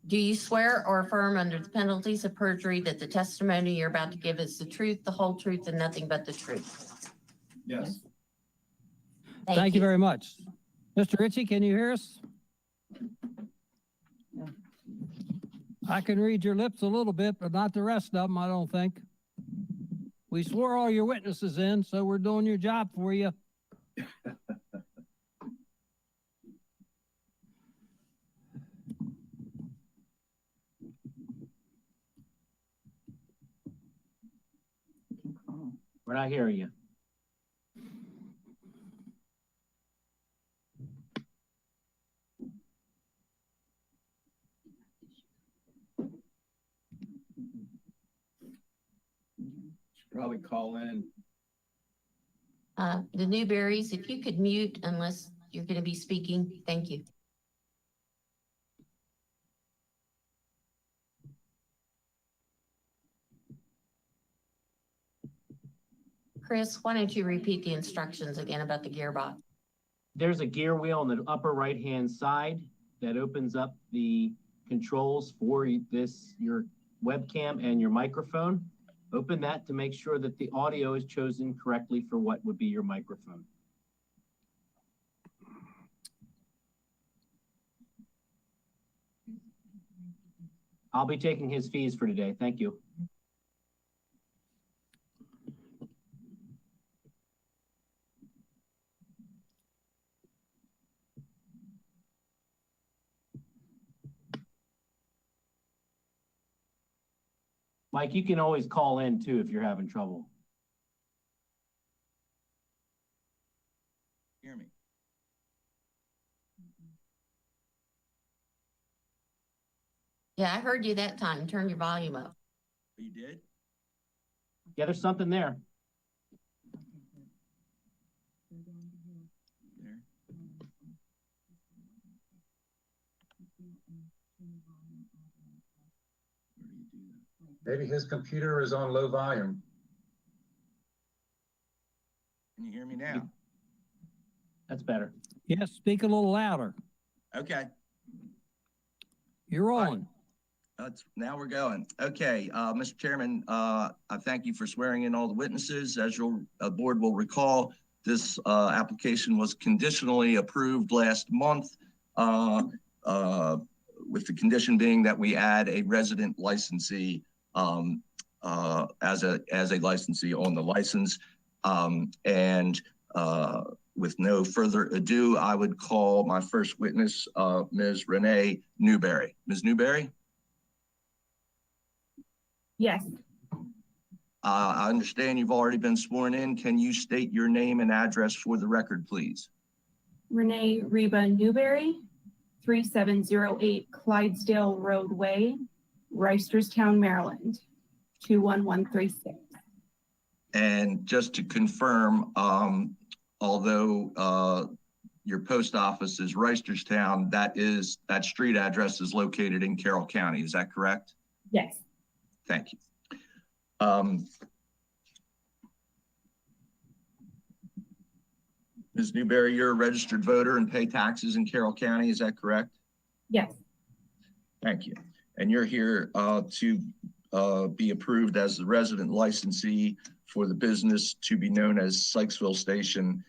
Do you swear or affirm under the penalties of perjury that the testimony you're about to give is the truth, the whole truth, and nothing but the truth? Yes. Thank you very much. Mr. Ritchie, can you hear us? I can read your lips a little bit, but not the rest of them, I don't think. We swore all your witnesses in, so we're doing your job for you. We're not hearing you. Should probably call in. The Newberries, if you could mute unless you're going to be speaking, thank you. Chris, why don't you repeat the instructions again about the gearbox? There's a gear wheel on the upper right-hand side that opens up the controls for your webcam and your microphone. Open that to make sure that the audio is chosen correctly for what would be your microphone. I'll be taking his fees for today. Thank you. Mike, you can always call in too if you're having trouble. Hear me? Yeah, I heard you that time. Turn your volume up. You did? Yeah, there's something there. There. Where do you do that? Maybe his computer is on low volume. Can you hear me now? That's better. Yes, speak a little louder. Okay. You're on. Now we're going. Okay, Mr. Chairman, I thank you for swearing in all the witnesses. As your board will recall, this application was conditionally approved last month with the condition being that we add a resident licensee as a licensee on the license. With no further ado, I would call my first witness, Ms. Renee Newberry. Ms. Newberry? Yes, I understand you've already been sworn in. Can you state your name and address for the record, please? Renee Reba Newberry, 3708 Clydesdale Roadway, Reisterstown, Maryland, 21136. And just to confirm, although your post office is Reisterstown, that street address is located in Carroll County. Is that correct? Yes, Thank you. Ms. Newberry, you're a registered voter and pay taxes in Carroll County. Is that correct? yes, Thank you. And you're here to be approved as the resident licensee for the business to be known as Sykesville Station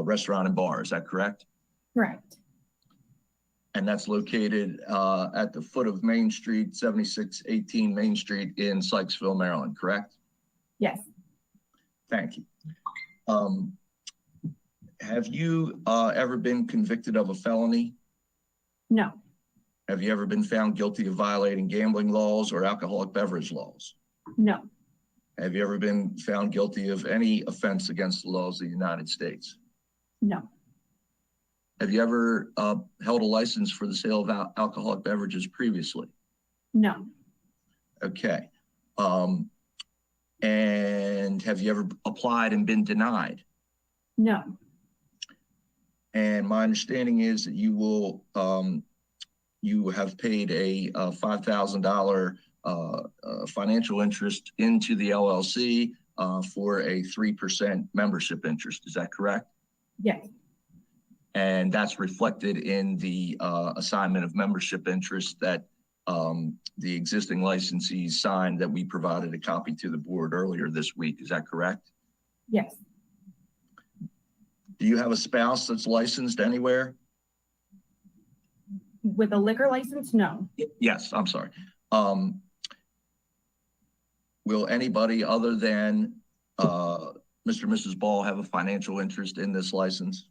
Restaurant and Bar. Is that correct? correct. And that's located at the foot of Main Street, 7618 Main Street in Sykesville, Maryland, correct? Yes, Thank you. Have you ever been convicted of a felony? no, Have you ever been found guilty of violating gambling laws or alcoholic beverage laws? no, Have you ever been found guilty of any offense against the laws of the United States? no, Have you ever held a license for the sale of alcoholic beverages previously? no, Okay. And have you ever applied and been denied? no, And my understanding is that you will, you have paid a $5,000 financial interest into the LLC for a 3% membership interest. Is that correct? yes, And that's reflected in the assignment of membership interest that the existing licensees signed that we provided a copy to the board earlier this week. Is that correct? yes, Do you have a spouse that's licensed anywhere? with a liquor license, no, Yes, I'm sorry. Will anybody other than Mr. and Mrs. Ball have a financial interest in this license?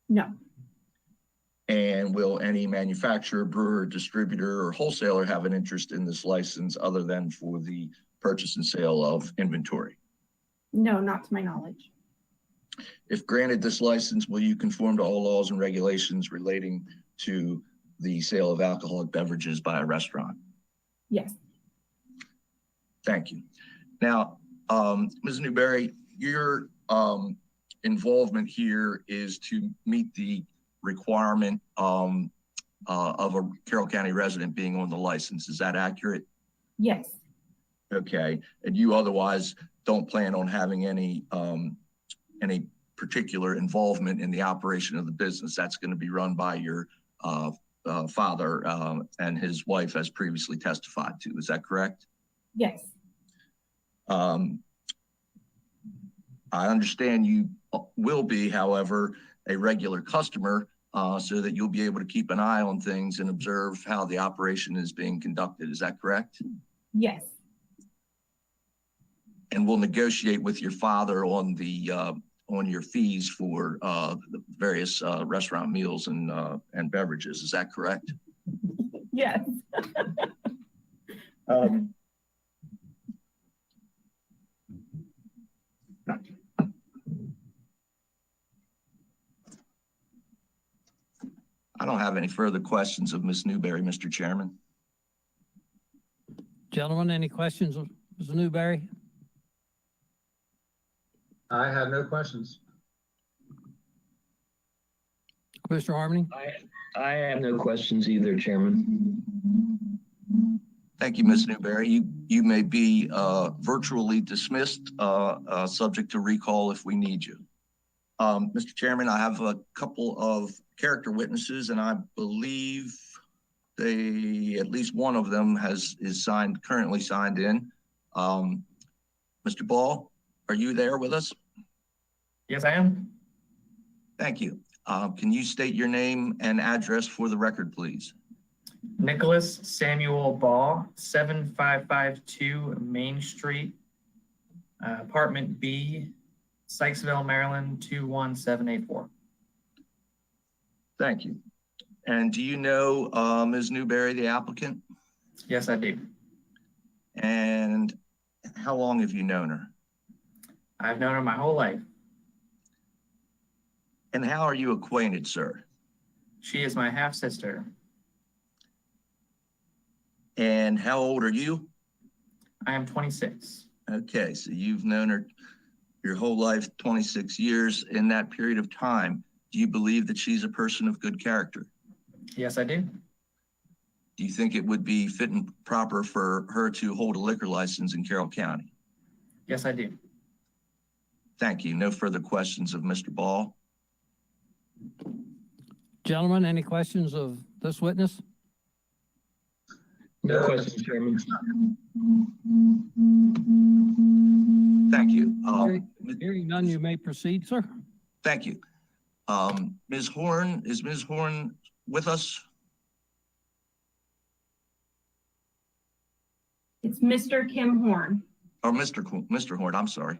no, And will any manufacturer, brewer, distributor, or wholesaler have an interest in this license other than for the purchase and sale of inventory? no, not to my knowledge. If granted this license, will you conform to all laws and regulations relating to the sale of alcoholic beverages by a restaurant? Yes, Thank you. Now, Ms. Newberry, your involvement here is to meet the requirement of a Carroll County resident being on the license. Is that accurate? yes, Okay. And you otherwise don't plan on having any particular involvement in the operation of the business. That's going to be run by your father and his wife as previously testified to. Is that correct? yes, I understand you will be, however, a regular customer so that you'll be able to keep an eye on things and observe how the operation is being conducted. Is that correct? Yes. And we'll negotiate with your father on the on your fees for the various restaurant meals and beverages. Is that correct? Yes. I don't have any further questions of Ms. Newberry, Mr. Chairman. Gentlemen, any questions of Ms. Newberry? I have no questions. Commissioner Harmony? I have no questions either, Chairman. Thank you, Ms. Newberry. You may be virtually dismissed, subject to recall if we need you. Mr. Chairman, I have a couple of character witnesses, and I believe at least one of them is currently signed in. Mr. Ball, are you there with us? Yes, I am. Thank you. Can you state your name and address for the record, please? Nicholas Samuel Ball, 7552 Main Street, apartment B, Sykesville, Maryland, 21784. Thank you. And do you know Ms. Newberry, the applicant? Yes, I do. And how long have you known her? I've known her my whole life. And how are you acquainted, sir? She is my half sister. And how old are you? I am 26. Okay, so you've known her your whole life, 26 years. In that period of time, do you believe that she's a person of good character? Yes, I do. Do you think it would be fit and proper for her to hold a liquor license in Carroll County? Yes, I do. Thank you. No further questions of Mr. Ball. Gentlemen, any questions of this witness? No questions, Chairman. Thank you. Hearing none, you may proceed, sir. Thank you. Ms. Horn, is Ms. Horn with us? It's Mr. Kim Horn. Or Mr. Horn, I'm sorry.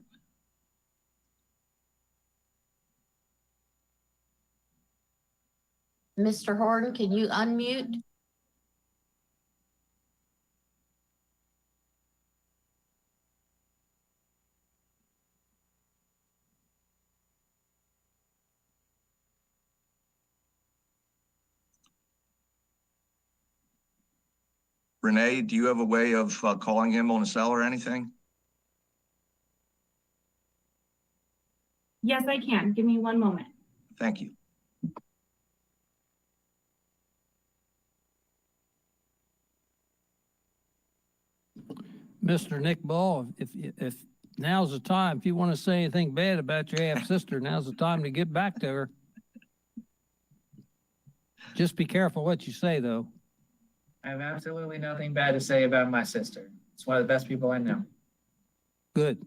Mr. Horton, can you unmute? Renee, do you have a way of calling him on a cell or anything? Yes, I can. Give me one moment. Thank you. Mr. Nick Ball, if now's the time, if you want to say anything bad about your half sister, now's the time to get back to her. Just be careful what you say, though. I have absolutely nothing bad to say about my sister. It's one of the best people I know. Good.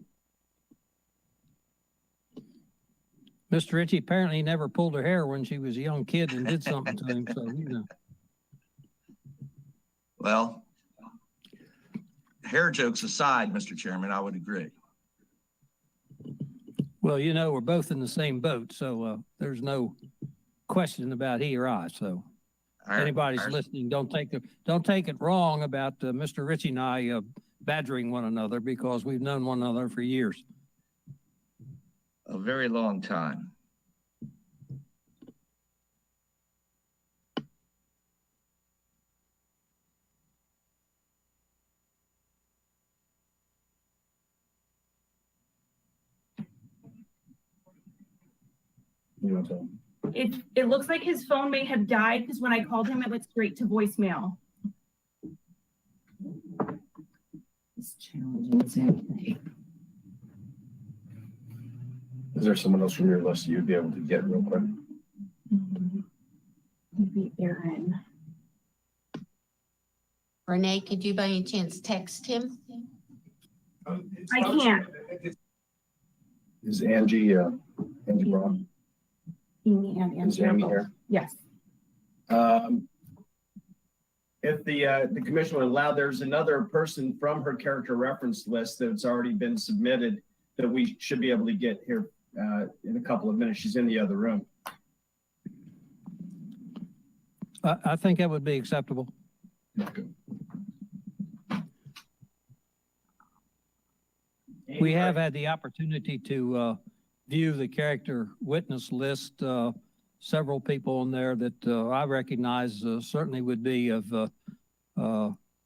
Mr. Ritchie apparently never pulled her hair when she was a young kid and did something to him, so you know. Well, hair jokes aside, Mr. Chairman, I would agree. Well, you know, we're both in the same boat, so there's no question about he or I. So anybody's listening, don't take it wrong about Mr. Ritchie and I badgering one another, because we've known one another for years. A very long time. It looks like his phone may have died, because when I called him, it went straight to voicemail. It's challenging. Is there someone else from your list you'd be able to get real quick? Maybe Aaron. Renee, could you by any chance text him? I can't. Is Angie Brown? Amy and Is Amy here? Yes. If the commission would allow, there's another person from her character reference list that's already been submitted that we should be able to get here in a couple of minutes. She's in the other room. I think that would be acceptable. We have had the opportunity to view the character witness list. Several people in there that I recognize certainly would be of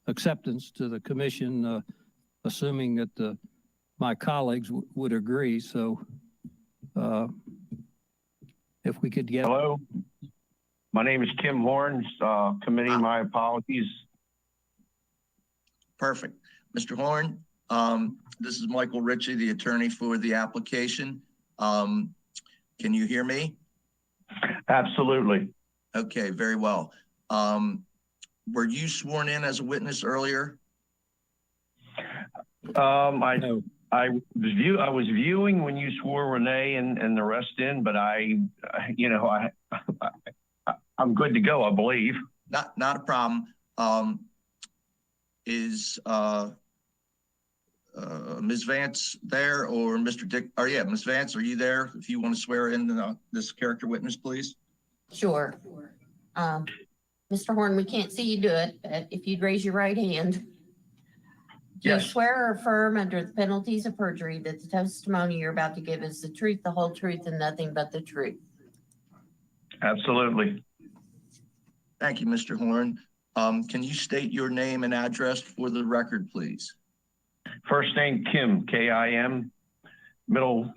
acceptance to the commission, assuming that my colleagues would agree. So if we could get... Hello, my name is Tim Horn, committee, my apologies. Perfect. Mr. Horn, this is Michael Ritchie, the attorney for the application. Can you hear me? Absolutely. Okay, very well. Were you sworn in as a witness earlier? I was viewing when you swore Renee and the rest in, but I'm good to go, I believe. Not a problem. Is Ms. Vance there, or Mr. Dick? Oh yeah, Ms. Vance, are you there? If you want to swear in this character witness, please. Sure. Mr. Horn, we can't see you do it, but if you'd raise your right hand. Do you Yes. swear or affirm under the penalties of perjury that the testimony you're about to give is the truth, the whole truth, and nothing but the truth? Absolutely. Thank you, Mr. Horn. Can you state your name and address for the record, please? First name Kim, K-I-M. Middle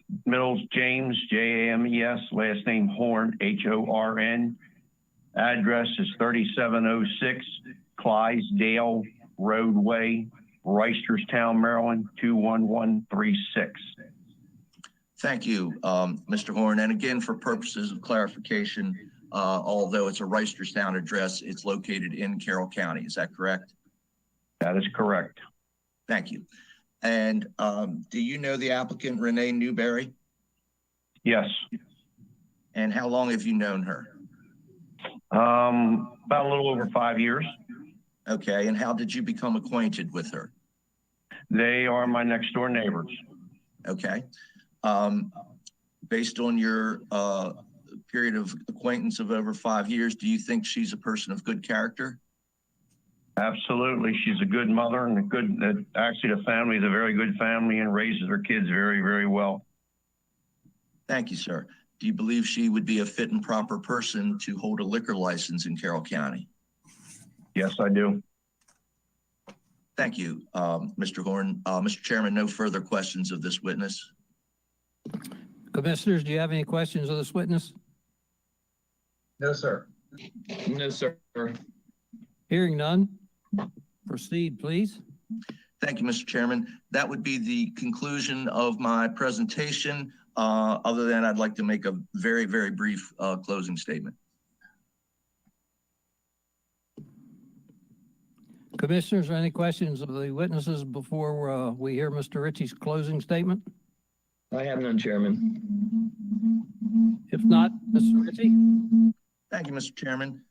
James, J-A-M-E-S. Last name Horn, H-O-R-N. Address is 3706 Clydesdale Roadway, Reisterstown, Maryland, 21136. Thank you, Mr. Horn. And again, for purposes of clarification, although it's a Reisterstown address, it's located in Carroll County. Is that correct? That is correct. Thank you. And do you know the applicant, Renee Newberry? Yes. And how long have you known her? About a little over 5 years. Okay. And how did you become acquainted with her? They are my next door neighbors. Okay. Based on your period of acquaintance of over 5 years, do you think she's a person of good character? Absolutely. She's a good mother and actually the family is a very good family and raises her kids very, very well. Thank you, sir. Do you believe she would be a fit and proper person to hold a liquor license in Carroll County? Yes, I do. Thank you, Mr. Horn. Mr. Chairman, no further questions of this witness. Commissioners, do you have any questions of this witness? No, sir. No, sir. Hearing none, proceed, please. Thank you, Mr. Chairman. That would be the conclusion of my presentation. Other than I'd like to make a very, very brief closing statement. Commissioners, any questions of the witnesses before we hear Mr. Ritchie's closing statement? I have none, Chairman. If not, Mr. Ritchie? Thank you, Mr. Chairman.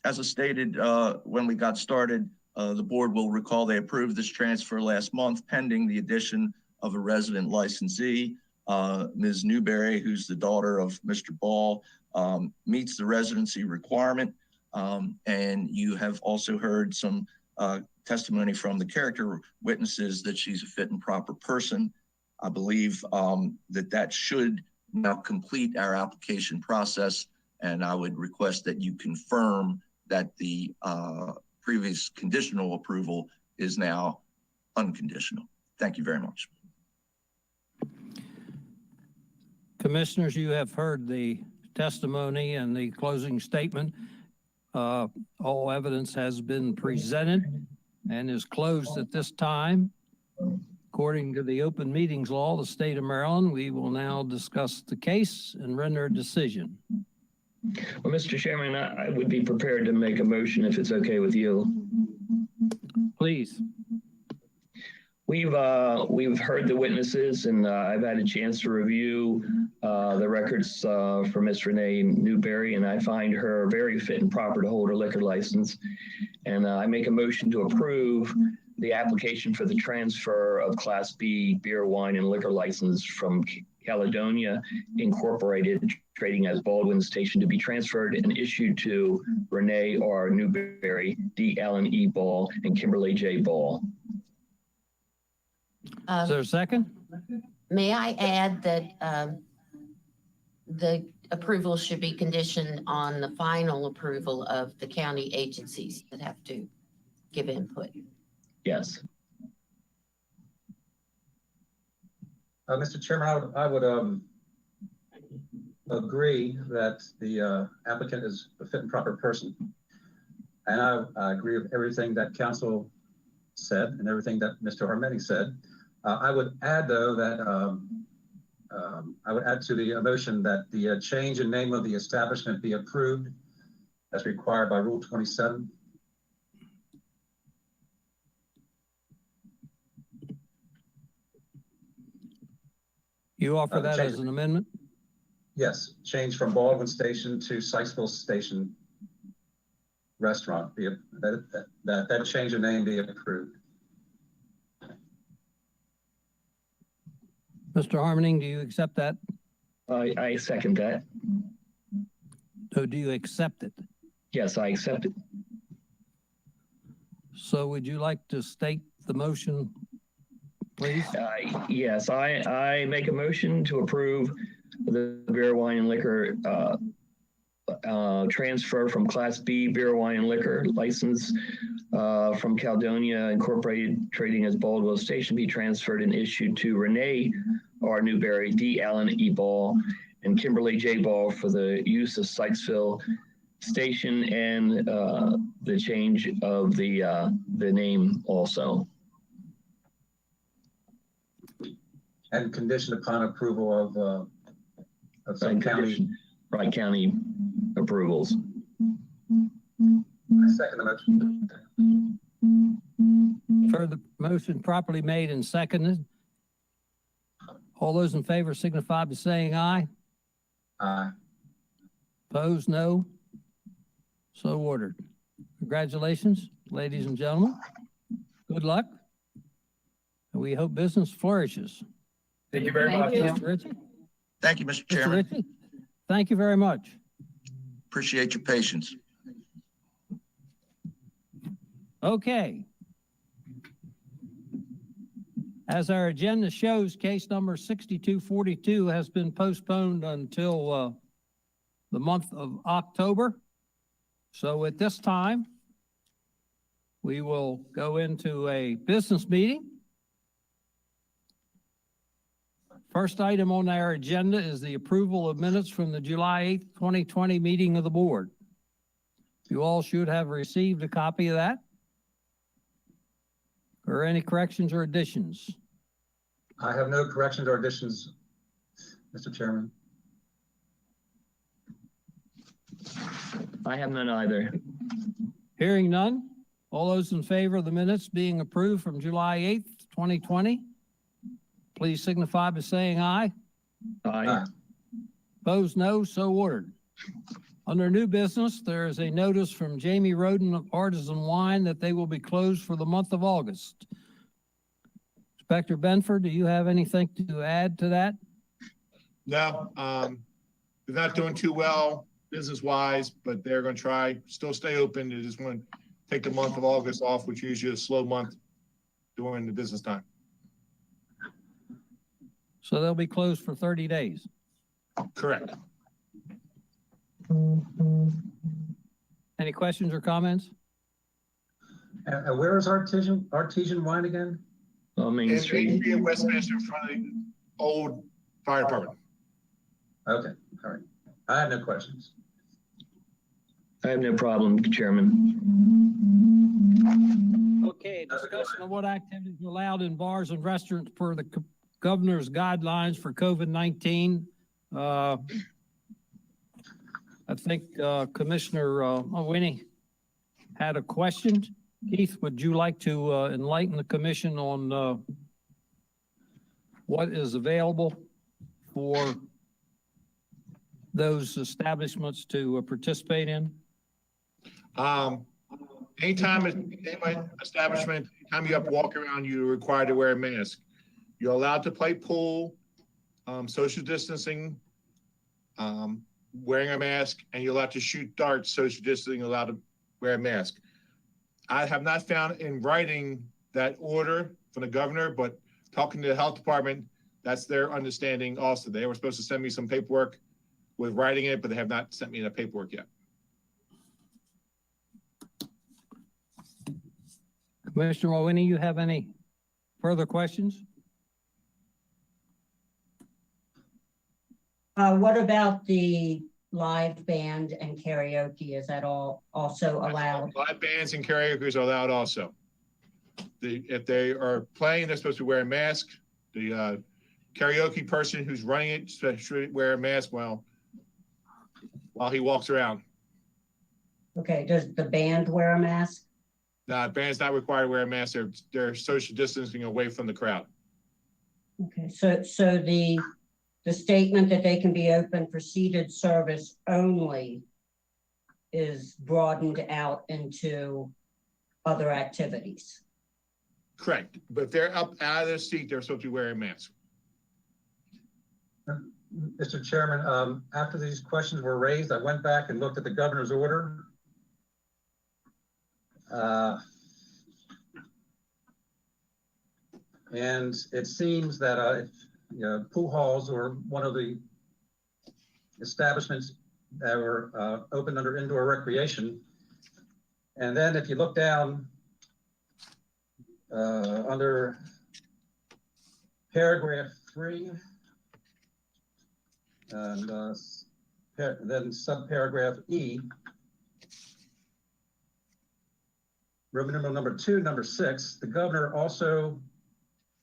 As I stated when we got started, the board will recall they approved this transfer last month pending the addition of a resident licensee. Ms. Newberry, who's the daughter of Mr. Ball, meets the residency requirement. And you have also heard some testimony from the character witnesses that she's a fit and proper person. I believe that should now complete our application process. And I would request that you confirm that the previous conditional approval is now unconditional. Thank you very much. Commissioners, you have heard the testimony and the closing statement. All evidence has been presented and is closed at this time. According to the open meetings law of the state of Maryland, we will now discuss the case and render a decision. Well, Mr. Chairman, I would be prepared to make a motion if it's okay with you. Please. We've heard the witnesses, and I've had a chance to review the records for Miss Renee Newberry, and I find her very fit and proper to hold her liquor license. And I make a motion to approve the application for the transfer of Class B beer, wine, and liquor license from Caledonia Incorporated, trading as Baldwin Station, to be transferred and issued to Renee R. Newberry, D. Allen E. Ball, and Kimberly J. Ball. Is there a second? May I add that the approval should be conditioned on the final approval of the county agencies that have to give input? Yes. Mr. Chairman, I would agree that the applicant is a fit and proper person. And I agree with everything that council said and everything that Mr. Harmening said. I would add, though, that I would add to the motion that the change in name of the establishment be approved as required by Rule 27. You offer that change- as an amendment? Yes, change from Baldwin Station to Sykesville Station Restaurant. That change of name be approved. Mr. Harmoning, do you accept that? I second that. So do you accept it? Yes, I accept it. So would you like to state the motion, please? Yes, I make a motion to approve the beer, wine, and liquor transfer from Class B beer, wine, and liquor license from Caledonia Incorporated, trading as Baldwin Station, be transferred and issued to Renee R. Newberry, D. Allen E. Ball, and Kimberly J. Ball for the use of Sykesville Station and the change of the name also. And conditioned upon approval of some county. Right, county approvals. I second the motion. Further motion properly made and seconded. All those in favor signify by saying aye. Aye. Opposed, no. So ordered. Congratulations, ladies and gentlemen. Good luck. And we hope business flourishes. Thank you very Thank much. you. Mr. Ritchie? Thank you, Mr. Mr. Chairman. Ritchie? Thank you very much. Appreciate your patience. Okay. As our agenda shows, case number 6242 has been postponed until the month of October. So at this time, we will go into a business meeting. First item on our agenda is the approval of minutes from the July 8th, 2020 meeting of the board. You all should have received a copy of that. Or any corrections or additions? I have no corrections or additions, Mr. Chairman. I have none either. Hearing none, all those in favor of the minutes being approved from July 8th, 2020, please signify by saying aye. Aye. Opposed, no, so ordered. Under new business, there is a notice from Jamie Roden of Artisan Wine that they will be closed for the month of August. Inspector Benford, do you have anything to add to that? No, they're not doing too well business-wise, but they're going to try, still stay open. They just want to take the month of August off, which is usually a slow month during the business time. So they'll be closed for 30 days. Correct. Any questions or comments? And where is Artesian Wine again? Main In Street. in Westminster in front of the old fire department. Okay, all right. I have no questions. I have no problem, Chairman. Okay, discussion of what activities are allowed in bars and restaurants per the governor's guidelines for COVID-19. I think Commissioner Winnie had a question. Keith, would you like to enlighten the commission on what is available for those establishments to participate in? Anytime in my establishment, anytime you have to walk around, you're required to wear a mask. You're allowed to play pool, social distancing, wearing a mask, and you're allowed to shoot darts, social distancing, allowed to wear a mask. I have not found in writing that order from the governor, but talking to the health department, that's their understanding also. They were supposed to send me some paperwork with writing it, but they have not sent me the paperwork yet. Commissioner Mawhinney, you have any further questions? What about the live band and karaoke? Is that all also allowed? Live bands and karaoke are allowed also. If they are playing, they're supposed to wear a mask. The karaoke person who's running it should wear a mask while he walks around. Okay, does the band wear a mask? No, band's not required to wear a mask. They're social distancing away from the crowd. Okay, so the statement that they can be open for seated service only is broadened out into other activities. Correct. But if they're up out of their seat, they're supposed to be wearing a mask. Mr. Chairman, after these questions were raised, I went back and looked at the governor's order. And it seems that if pool halls or one of the establishments that were open under indoor recreation, and then if you look down under paragraph 3, and then subparagraph E, Roman numeral number 2, number 6, the governor also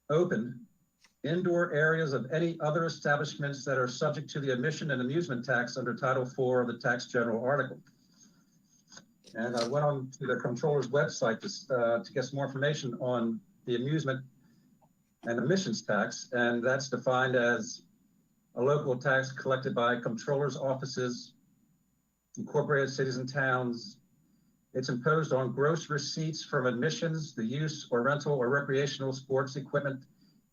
opened indoor areas of any other establishments that are subject to the admission and amusement tax under Title IV of the Tax General Article. And I went on to the controller's website to get some more information on the amusement and admissions tax, and that's defined as a local tax collected by controllers' offices, incorporated cities and towns. It's imposed on gross receipts from admissions, the use or rental or recreational sports equipment,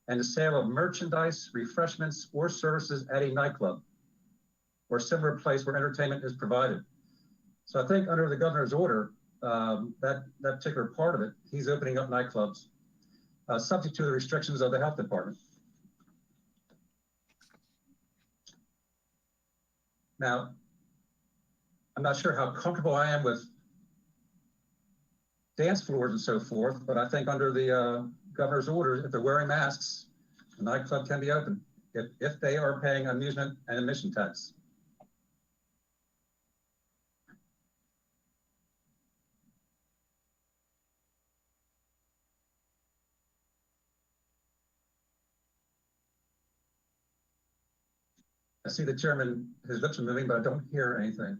and the sale of merchandise, refreshments, or services at a nightclub or similar place where entertainment is provided. So I think under the governor's order, that particular part of it, he's opening up nightclubs, subject to the restrictions of the health department. Now, I'm not sure how comfortable I am with dance floors and so forth, but I think under the governor's orders, if they're wearing masks, the nightclub can be open if they are paying amusement and admission tax. I see the chairman, his lips are moving, but I don't hear anything.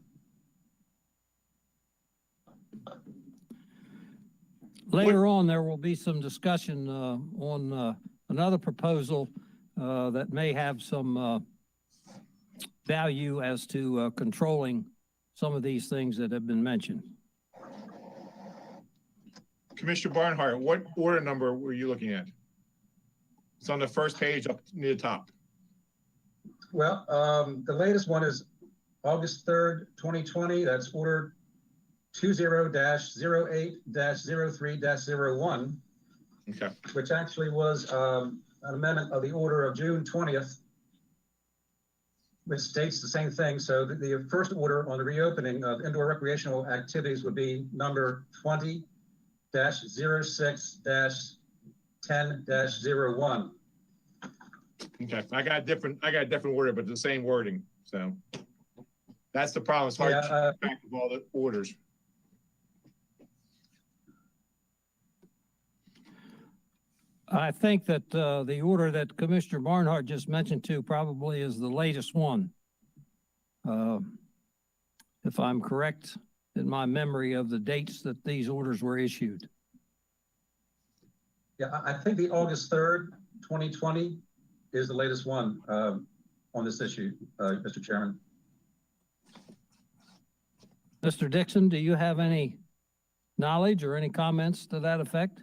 Later on, there will be some discussion on another proposal that may have some value as to controlling some of these things that have been mentioned. Commissioner Barnhart, what order number were you looking at? It's on the first page up near the top. Well, the latest one is August 3rd, 2020. That's order 20-08-03-01. Okay. Which actually was an amendment of the order of June 20th, which states the same thing. So the first order on the reopening of indoor recreational activities would be number 20-06-10-01. Okay, I got a different order, but the same wording. So that's the problem. It's hard to keep track of all the orders. I think that the order that Commissioner Barnhart just mentioned to probably is the latest one. If I'm correct in my memory of the dates that these orders were issued. Yeah, I think the August 3rd, 2020 is the latest one on this issue, Mr. Chairman. Mr. Dixon, do you have any knowledge or any comments to that effect?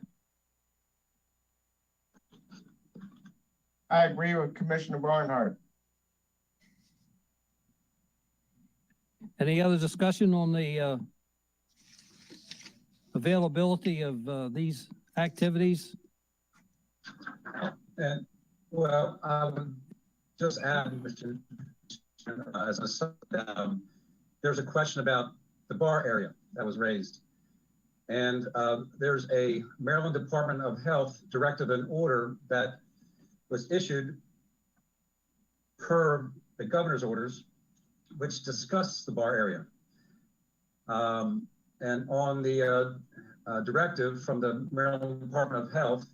I agree with Commissioner Barnhart. Any other discussion on the availability of these activities? And well, I would just add, Mr. Chairman, as a there's a question about the bar area that was raised. And there's a Maryland Department of Health directive and order that was issued per the governor's orders, which discuss the bar area. And on the directive from the Maryland Department of Health,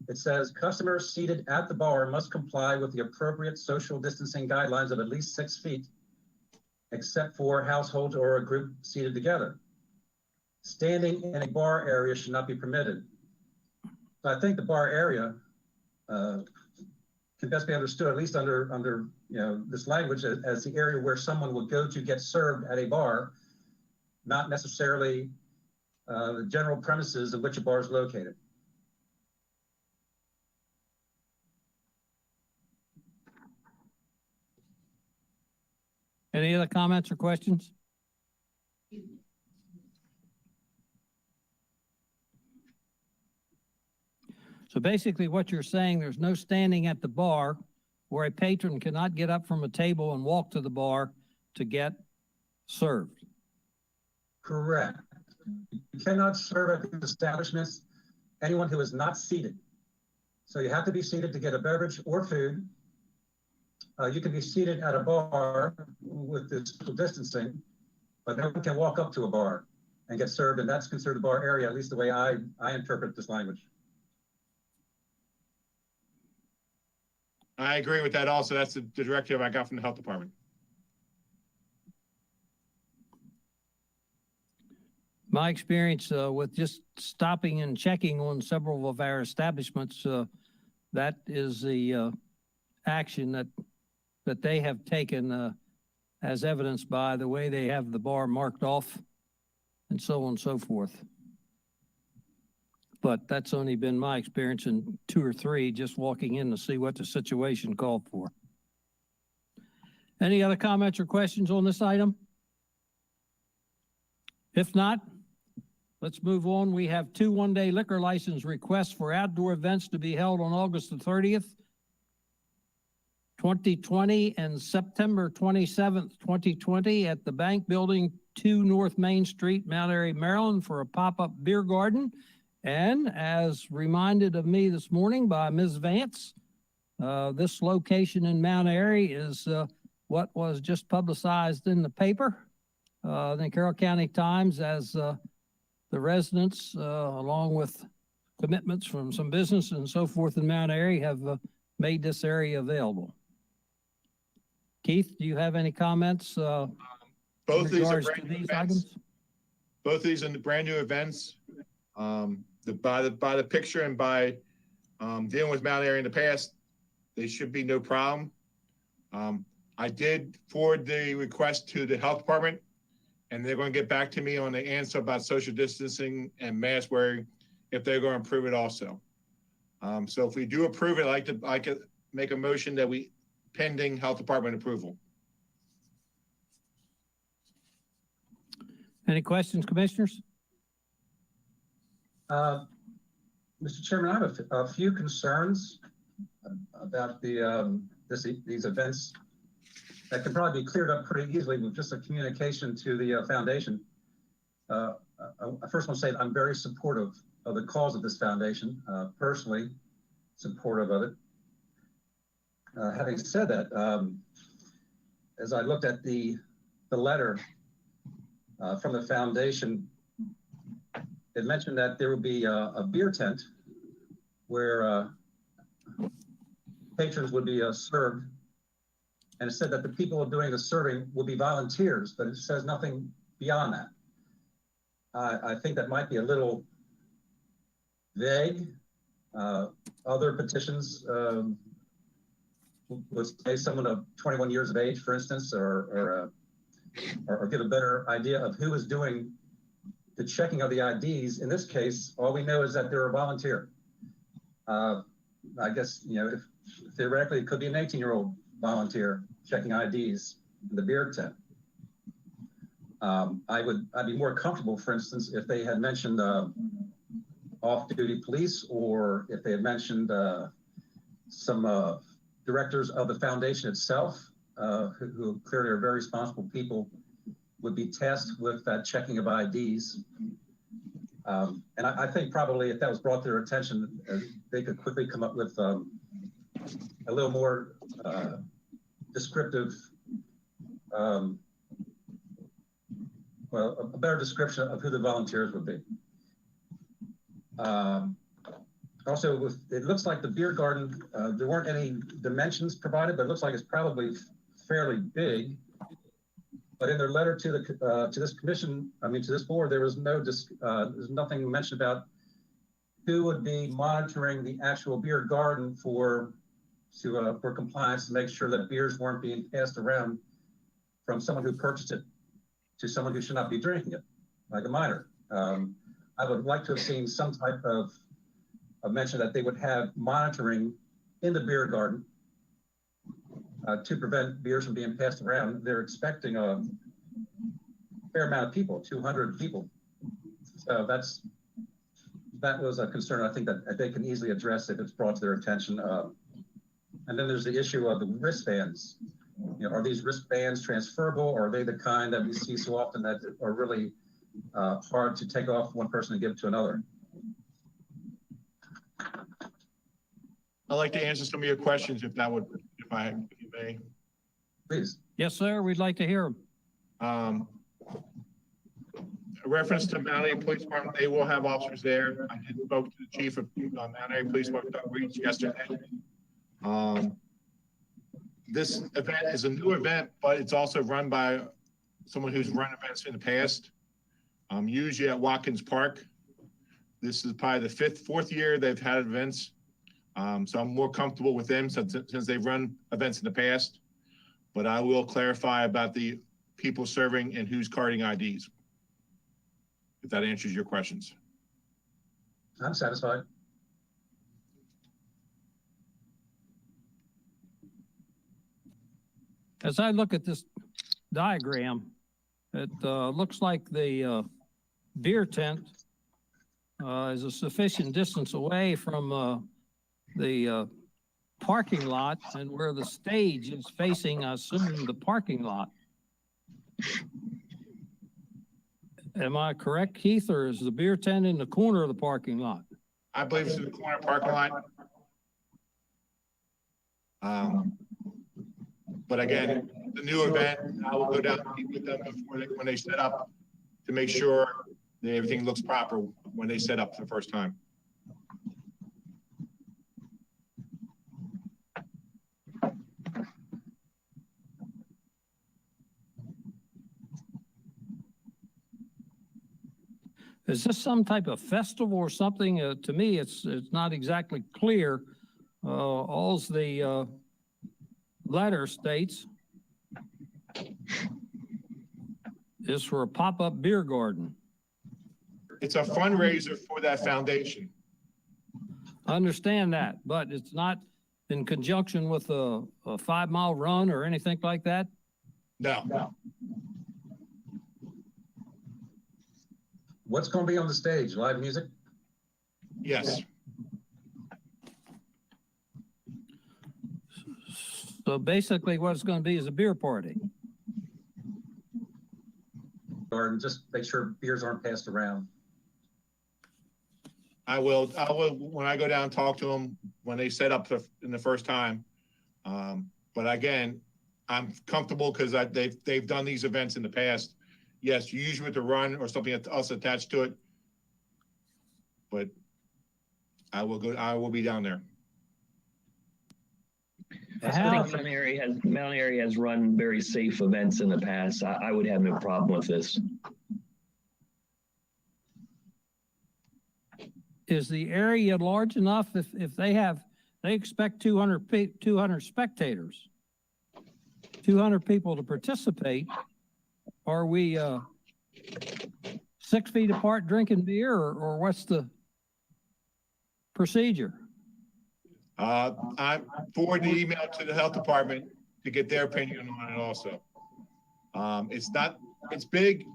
it says customers seated at the bar must comply with the appropriate social distancing guidelines of at least 6 feet, except for households or a group seated together. Standing in a bar area should not be permitted. So I think the bar area can best be understood, at least under this language, as the area where someone would go to get served at a bar, not necessarily the general premises in which a bar is located. Any other comments or questions? So basically what you're saying, there's no standing at the bar where a patron cannot get up from a table and walk to the bar to get served. Correct. You cannot serve at these establishments anyone who is not seated. So you have to be seated to get a beverage or food. You can be seated at a bar with this distancing, but no one can walk up to a bar and get served, and that's considered a bar area, at least the way I interpret this language. I agree with that also. That's the directive I got from the health department. My experience with just stopping and checking on several of our establishments, that is the action that they have taken as evidenced by the way they have the bar marked off and so on and so forth. But that's only been my experience in 2 or 3, just walking in to see what the situation called for. Any other comments or questions on this item? If not, let's move on. We have 2 one-day liquor license requests for outdoor events to be held on August the 30th, 2020 and September 27th, 2020 at the Bank Building, 2 North Main Street, Mount Airy, Maryland for a pop-up beer garden. And as reminded of me this morning by Ms. Vance, this location in Mount Airy is what was just publicized in the paper, the Carroll County Times, as the residents, along with commitments from some business and so forth in Mount Airy, have made this area available. Keith, do you have any comments Both of these are regards to brand new these events. items? Both of these are brand new events. By the picture and by dealing with Mount Airy in the past, they should be no problem. I did forward the request to the health department, and they're going to get back to me on the answer about social distancing and mask wearing, if they're going to approve it also. So if we do approve it, I could make a motion that we pending health department approval. Any questions, commissioners? Mr. Chairman, I have a few concerns about these events that can probably be cleared up pretty easily with just a communication to the foundation. I first want to say that I'm very supportive of the cause of this foundation, personally supportive of it. Having said that, as I looked at the letter from the foundation, it mentioned that there would be a beer tent where patrons would be served. And it said that the people doing the serving will be volunteers, but it says nothing beyond that. I think that might be a little vague. Other petitions let's say someone of 21 years of age, for instance, or give a better idea of who is doing the checking of the IDs. In this case, all we know is that they're a volunteer. I guess, you know, if theoretically it could be an 18-year-old volunteer checking IDs in the beer tent. I'd be more comfortable, for instance, if they had mentioned off-duty police, or if they had mentioned some directors of the foundation itself, who clearly are very responsible people, would be tasked with that checking of IDs. And I think probably if that was brought to their attention, they could quickly come up with a little more descriptive, well, a better description of who the volunteers would be. Also, it looks like the beer garden, there weren't any dimensions provided, but it looks like it's probably fairly big. But in their letter to this commission, I mean, to this board, there was there's nothing mentioned about who would be monitoring the actual beer garden for compliance, to make sure that beers weren't being passed around from someone who purchased it to someone who should not be drinking it, like a minor. I would like to have seen some type of mention that they would have monitoring in the beer garden to prevent beers from being passed around. They're expecting a fair amount of people, 200 people. So that was a concern I think that they can easily address if it's brought to their attention. And then there's the issue of the wristbands. You know, are these wristbands transferable, or are they the kind that we see so often that are really hard to take off one person and give it to another? I'd like to answer some of your questions if you may. Please. Yes, sir. We'd like to hear them. A reference to Mount Airy Police Department, they will have officers there. I did spoke to the chief of Mount Airy Police Department, Doug Reach, yesterday. This event is a new event, but it's also run by someone who's run events in the past, usually at Watkins Park. This is probably the fourth year they've had events. So I'm more comfortable with them since they've run events in the past. But I will clarify about the people serving and who's carding IDs, if that answers your questions. I'm satisfied. As I look at this diagram, it looks like the beer tent is a sufficient distance away from the parking lot, and where the stage is facing, I assume, the parking lot. Am I correct, Keith, or is the beer tent in the corner of the parking lot? I believe it's in the corner parking lot. But again, the new event, I will go down and meet with them when they set up to make sure that everything looks proper when they set up for the first time. Is this some type of festival or something? To me, it's not exactly clear. All the letter states is for a pop-up beer garden. It's a fundraiser for that foundation. I understand that, but it's not in conjunction with a 5-mile run or anything like that? No. What's going to be on the stage? Live music? Yes. So basically what it's going to be is a beer party. Or just make sure beers aren't passed around. I will, when I go down and talk to them, when they set up in the first time. But again, I'm comfortable because they've done these events in the past. Yes, usually with the run or something else attached to it. But I will be down there. I think Mount Airy has run very safe events in the past. I would have no problem with this. Is the area large enough if they They expect 200 spectators, 200 people to participate. Are we 6 feet apart drinking beer, or what's the procedure? I forward the email to the health department to get their opinion on it also. It's big.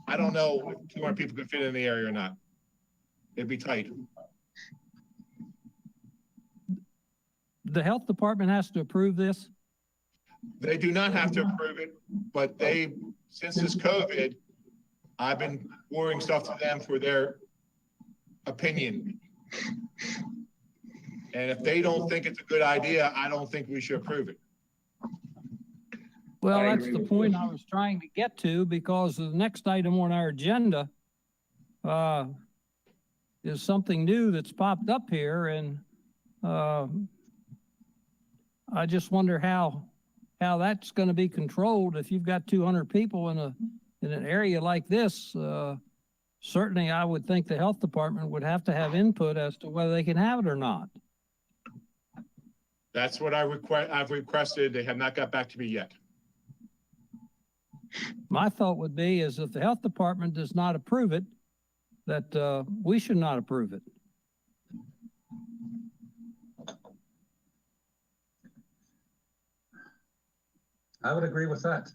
I don't know if 200 people can fit in the area or not. It'd be tight. The health department has to approve this? They do not have to approve it, but since this COVID, I've been forwarding stuff to them for their opinion. And if they don't think it's a good idea, I don't think we should approve it. Well, that's the point I was trying to get to, because the next item on our agenda is something new that's popped up here, and I just wonder how that's going to be controlled if you've got 200 people in an area like this. Certainly, I would think the health department would have to have input as to whether they can have it or not. That's what I've requested. They have not got back to me yet. My thought would be is if the health department does not approve it, that we should not approve it. I would agree with that.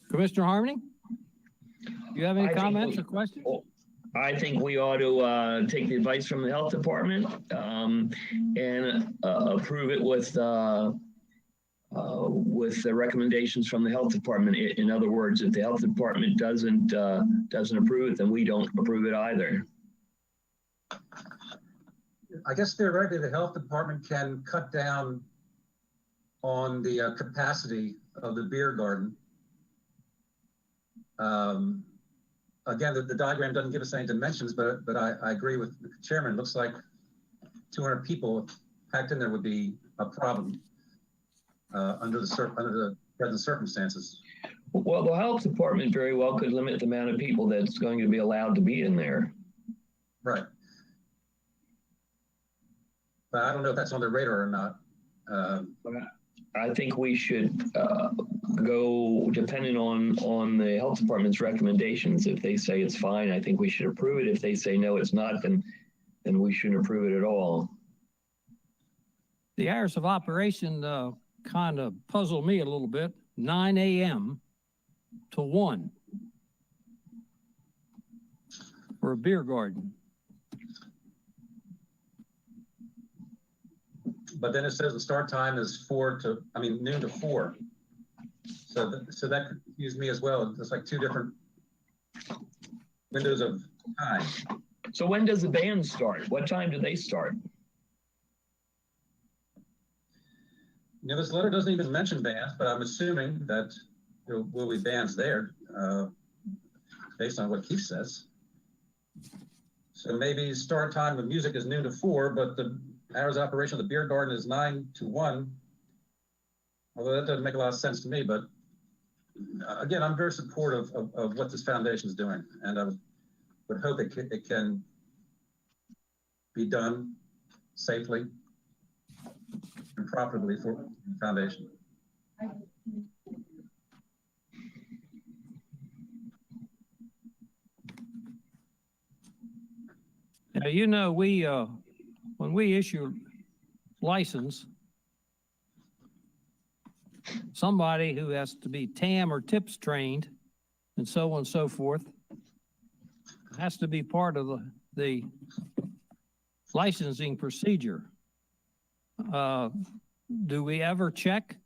Commissioner Harmony, you have any comments or questions? I think we ought to take the advice from the health department and approve it with the recommendations from the health department. In other words, if the health department doesn't approve it, then we don't approve it either. I guess theoretically, the health department can cut down on the capacity of the beer garden. Again, the diagram doesn't give us any dimensions, but I agree with the chairman. It looks like 200 people packed in there would be a problem under the present circumstances. Well, the health department very well could limit the amount of people that's going to be allowed to be in there. Right. But I don't know if that's on the radar or not. I think we should go depending on the health department's recommendations. If they say it's fine, I think we should approve it. If they say no, it's not, then we shouldn't approve it at all. The hours of operation kind of puzzle me a little bit. 9 a.m. to 1 for a beer garden. But then it says the start time is noon to 4. So that confused me as well. It's like two different windows of time. So when does the band start? What time do they start? This letter doesn't even mention bands, but I'm assuming that there will be bands there based on what Keith says. So maybe start time of music is noon to 4, but the hours of operation of the beer garden is 9 to 1. Although that doesn't make a lot of sense to me, but again, I'm very supportive of what this foundation is doing, and I would hope it can be done safely and properly for the foundation. Now, we when we issue license, somebody who has to be TAM or TIPS trained and so on and so forth has to be part of the licensing procedure. Do we ever check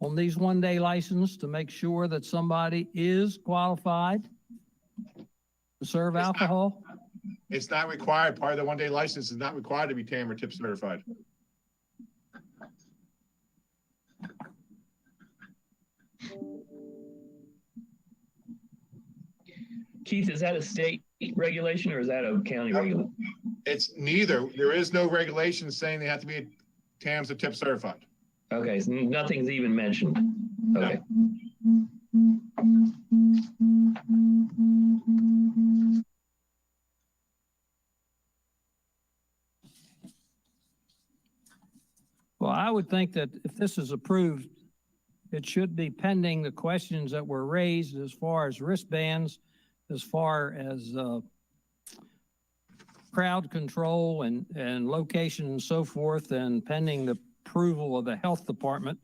on these one-day licenses to make sure that somebody is qualified to serve alcohol? It's not required. Part of the one-day license is not required to be TAM or TIP certified. Keith, is that a state regulation or is that a county regulation? It's neither. There is no regulation saying they have to be TAMs or TIP certified. Okay, so nothing's even mentioned. Okay. Well, I would think that if this is approved, it should be pending the questions that were raised as far as wristbands, as far as crowd control and location and so forth, and pending the approval of the health department,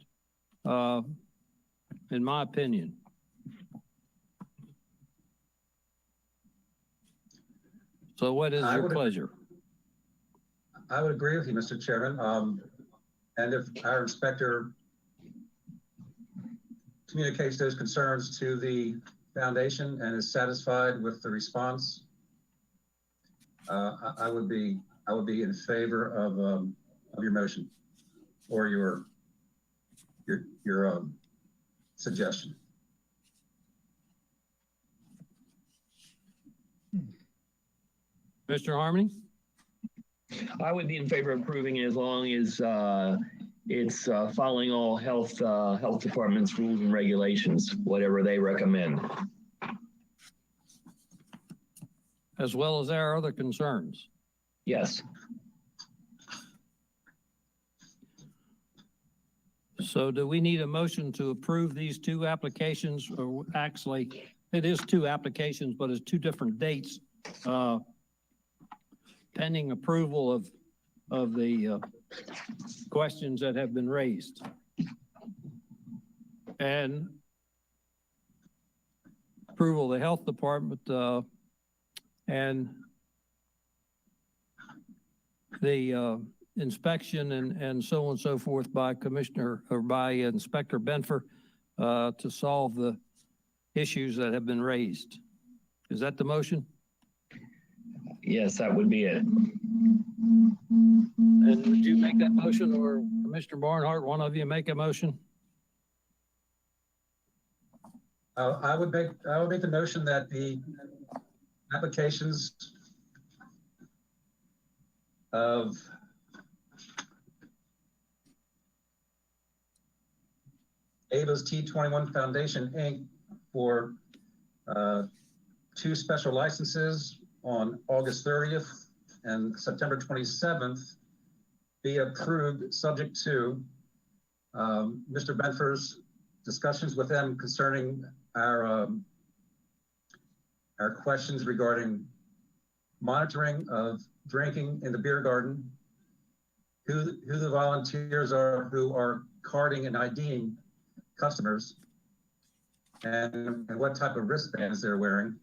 in my opinion. So what is your pleasure? I would agree with you, Mr. Chairman. And if our inspector communicates those concerns to the foundation and is satisfied with the response, I would be in favor of your motion or your suggestion. Mr. Harmony? I would be in favor of approving it as long as it's following all health department's rules and regulations, whatever they recommend. As well as our other concerns. Yes. So do we need a motion to approve these two applications? Or actually, it is two applications, but it's two different dates. Pending approval of the questions that have been raised. And approval of the health department and the inspection and so on and so forth by Commissioner or by Inspector Benfer to solve the issues that have been raised. Is that the motion? Yes, that would be it. And would you make that motion, or Commissioner Barnhart, one of you make a motion? I would make the motion that the applications of Ava's T21 Foundation, Inc. for 2 special licenses on August 30th and September 27th be approved, subject to Mr. Benfer's discussions with them concerning our questions regarding monitoring of drinking in the beer garden, who the volunteers are who are carding and IDing customers, and what type of wristbands they're wearing,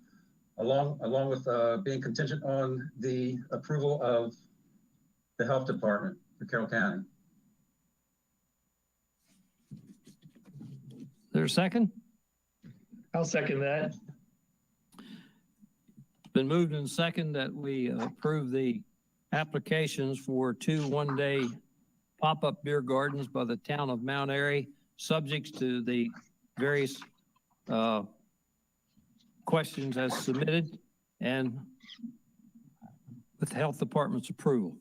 along with being contingent on the approval of the health department for Carroll County. There's a second? I'll second that. It's been moved and second that we approve the applications for 2 one-day pop-up beer gardens by the town of Mount Airy, subject to the various questions as submitted and with the health department's approval.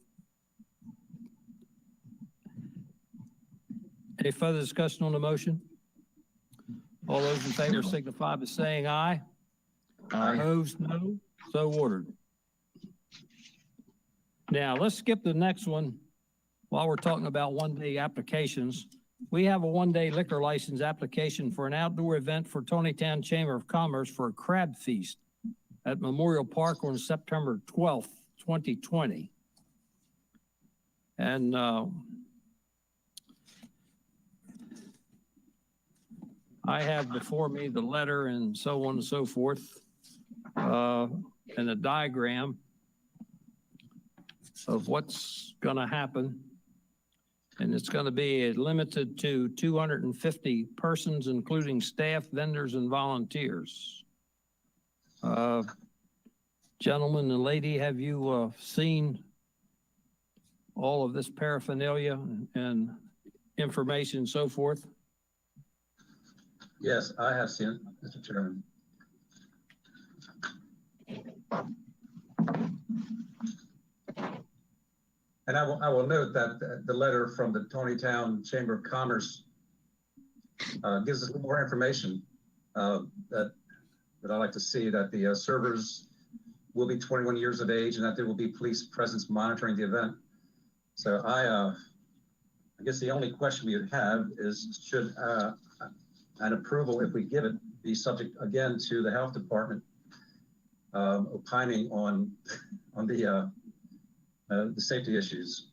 Any further discussion on the motion? All those in favor signify by saying aye. Aye. Opposed, no. So ordered. Now, let's skip the next one while we're talking about one-day applications. We have a one-day liquor license application for an outdoor event for Tonytown Chamber of Commerce for a crab feast at Memorial Park on September 12th, 2020. And I have before me the letter and so on and so forth, and a diagram of what's going to happen. And it's going to be limited to 250 persons, including staff, vendors, and volunteers. Gentlemen and lady, have you seen all of this paraphernalia and information and so forth? Yes, I have seen it, Mr. Chairman. And I will note that the letter from the Tonytown Chamber of Commerce gives us a little more information that I like to see, that the servers will be 21 years of age and that there will be police presence monitoring the event. So I guess the only question we would have is, should an approval, if we give it, be subject again to the health department opining on the safety issues.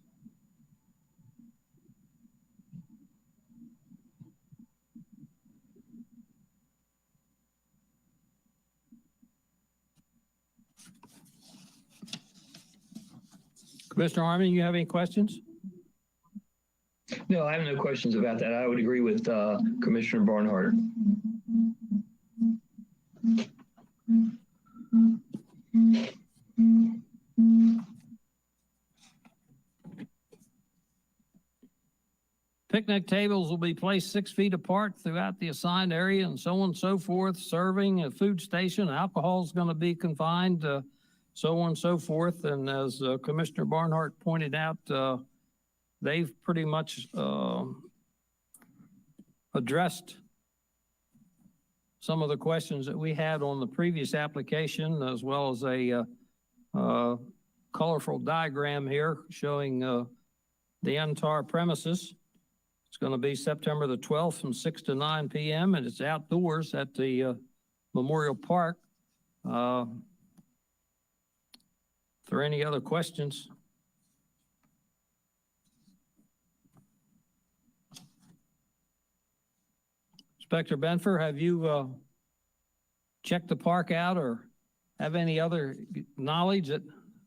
Commissioner Harmon, you have any questions? No, I have no questions about that. I would agree with Commissioner Barnhart. Picnic tables will be placed 6 feet apart throughout the assigned area and so on and so forth. Serving a food station, alcohol is going to be confined, so on and so forth. And as Commissioner Barnhart pointed out, they've pretty much addressed some of the questions that we had on the previous application, as well as a colorful diagram here showing the entire premises. It's going to be September the 12th from 6 to 9 p.m. and it's outdoors at the Memorial Park. If there are any other questions? Inspector Benfer, have you checked the park out or have any other knowledge that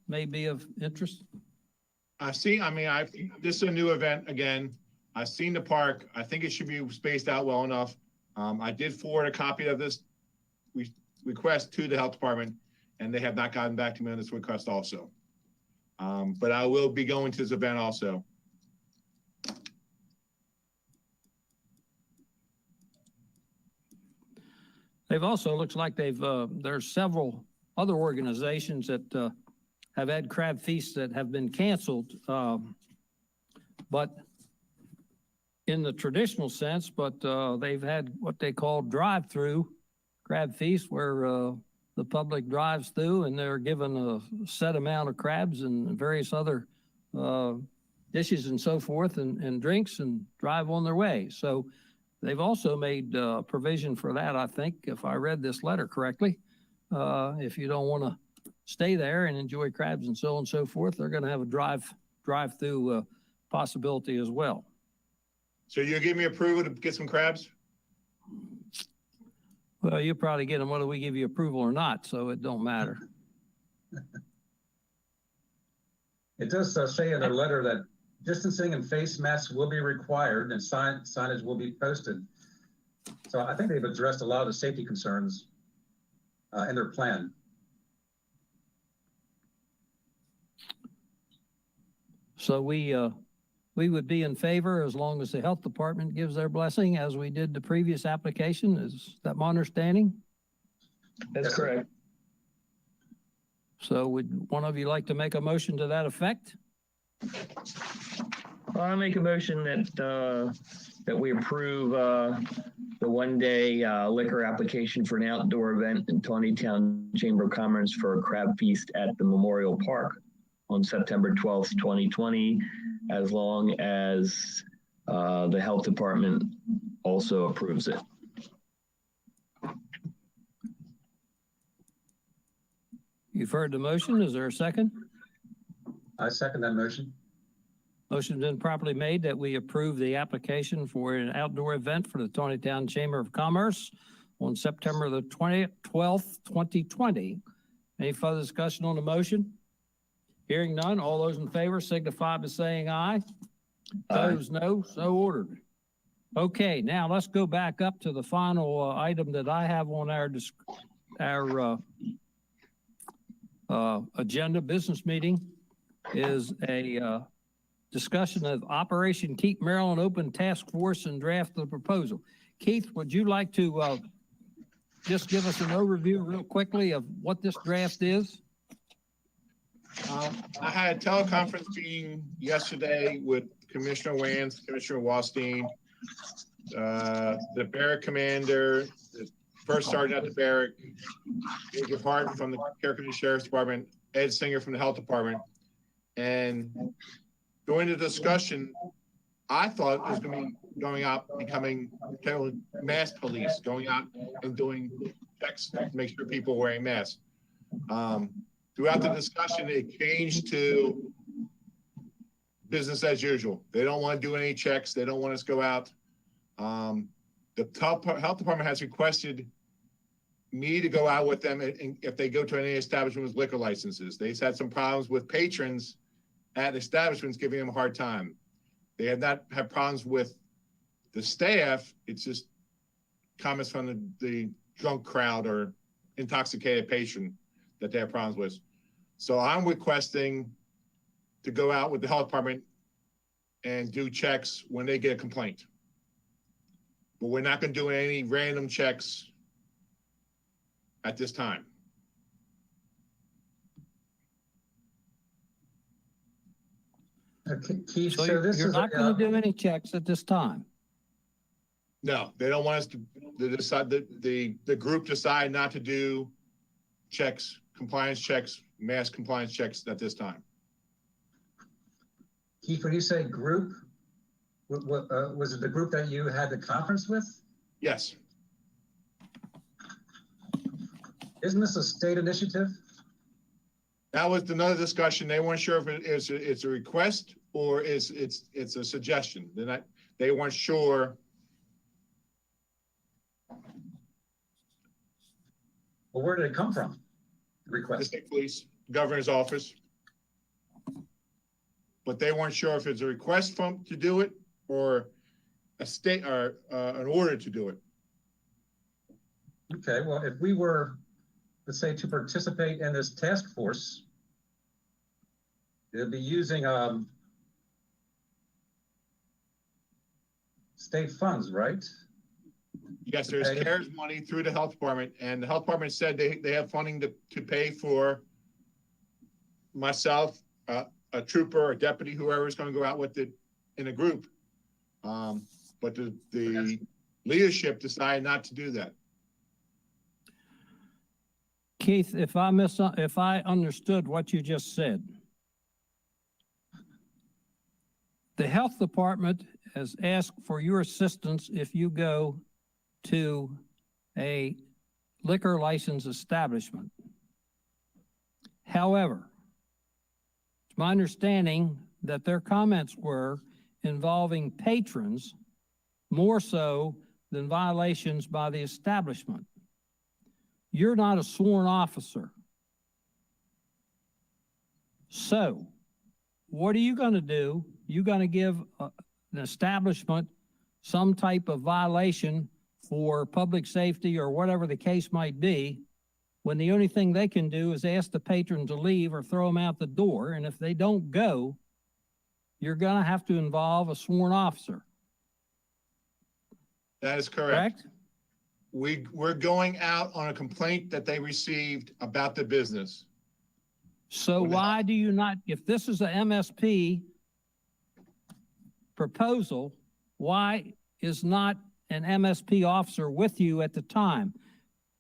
may be of interest? this is a new event again. I've seen the park. I think it should be spaced out well enough. I did forward a copy of this request to the health department and they have not gotten back to me on this request also. But I will be going to this event also. They've also, looks like there's several other organizations that have had crab feasts that have been canceled. But in the traditional sense, they've had what they call drive-through crab feasts where the public drives through and they're given a set amount of crabs and various other dishes and so forth and drinks and drive on their way. So they've also made provision for that, I think, if I read this letter correctly. If you don't want to stay there and enjoy crabs and so on and so forth, they're going to have a drive-through possibility as well. So you'll give me approval to get some crabs? Well, you'll probably get them whether we give you approval or not, so it don't matter. It does say in the letter that distancing and face masks will be required and signage will be posted. So I think they've addressed a lot of the safety concerns in their plan. So we would be in favor as long as the health department gives their blessing, as we did the previous application. Is that my understanding? That's correct. So would one of you like to make a motion to that effect? I'll make a motion that we approve the one-day liquor application for an outdoor event in Tawnytown Chamber of Commerce for a crab feast at the Memorial Park on September 12th, 2020, as long as the health department also approves it. You've heard the motion. Is there a second? I second that motion. Motion's been properly made that we approve the application for an outdoor event for the Tawnytown Chamber of Commerce on September the 12th, 2020. Any further discussion on the motion? Hearing none, all those in favor signify by saying aye. Opposed, no, so ordered. Okay, now let's go back up to the final item that I have on our agenda. Business meeting is a discussion of Operation Keep Maryland Open Task Force and draft the proposal. Keith, would you like to just give us an overview real quickly of what this draft is? I had a teleconference meeting yesterday with Commissioner Wance, Commissioner Wallstein. the barrack commander, the first sergeant at the barrack, Major Hart from the Carroll Sheriff's Department, Ed Singer from the Health Department. And during the discussion, I thought it was going to be going out, becoming mass police, going out and doing checks to make sure people are wearing masks. Throughout the discussion, it changed to business as usual. They don't want to do any checks. They don't want us to go out. The health department has requested me to go out with them if they go to any establishment with liquor licenses. They've had some problems with patrons at establishments giving them a hard time. They have not had problems with the staff. It's just comments from the drunk crowd or intoxicated patron that they have problems with. So I'm requesting to go out with the health department and do checks when they get a complaint. But we're not going to do any random checks at this time. Keith, So so this you're is not going to do any checks at this time. No, they don't want us to decide. The group decide not to do checks, compliance checks, mass compliance checks at this time. Keith, when you say group, what was it the group that you had the conference with? Yes. Isn't this a state initiative? That was another discussion. They weren't sure if it's a request or it's a suggestion. They weren't sure. Well, where did it come from? The The request. state police, governor's office. But they weren't sure if it's a request to do it or a state or an order to do it. Okay, well, if we were, let's say, to participate in this task force, it'd be using state funds, right? Yes, there's Okay. CARES money through the health department, and the health department said they have funding to pay for myself, a trooper, a deputy, whoever is going to go out with it in a group. But the leadership decided not to do that. Keith, if I understood what you just said, the health department has asked for your assistance if you go to a liquor license establishment. However, it's my understanding that their comments were involving patrons more so than violations by the establishment. You're not a sworn officer. So what are you going to do? You're going to give an establishment some type of violation for public safety or whatever the case might be, when the only thing they can do is ask the patron to leave or throw them out the door. And if they don't go, you're going to have to involve a sworn officer. That is correct. Correct? We're going out on a complaint that they received about the business. So why do you not, if this is a MSP proposal, why is not an MSP officer with you at the time?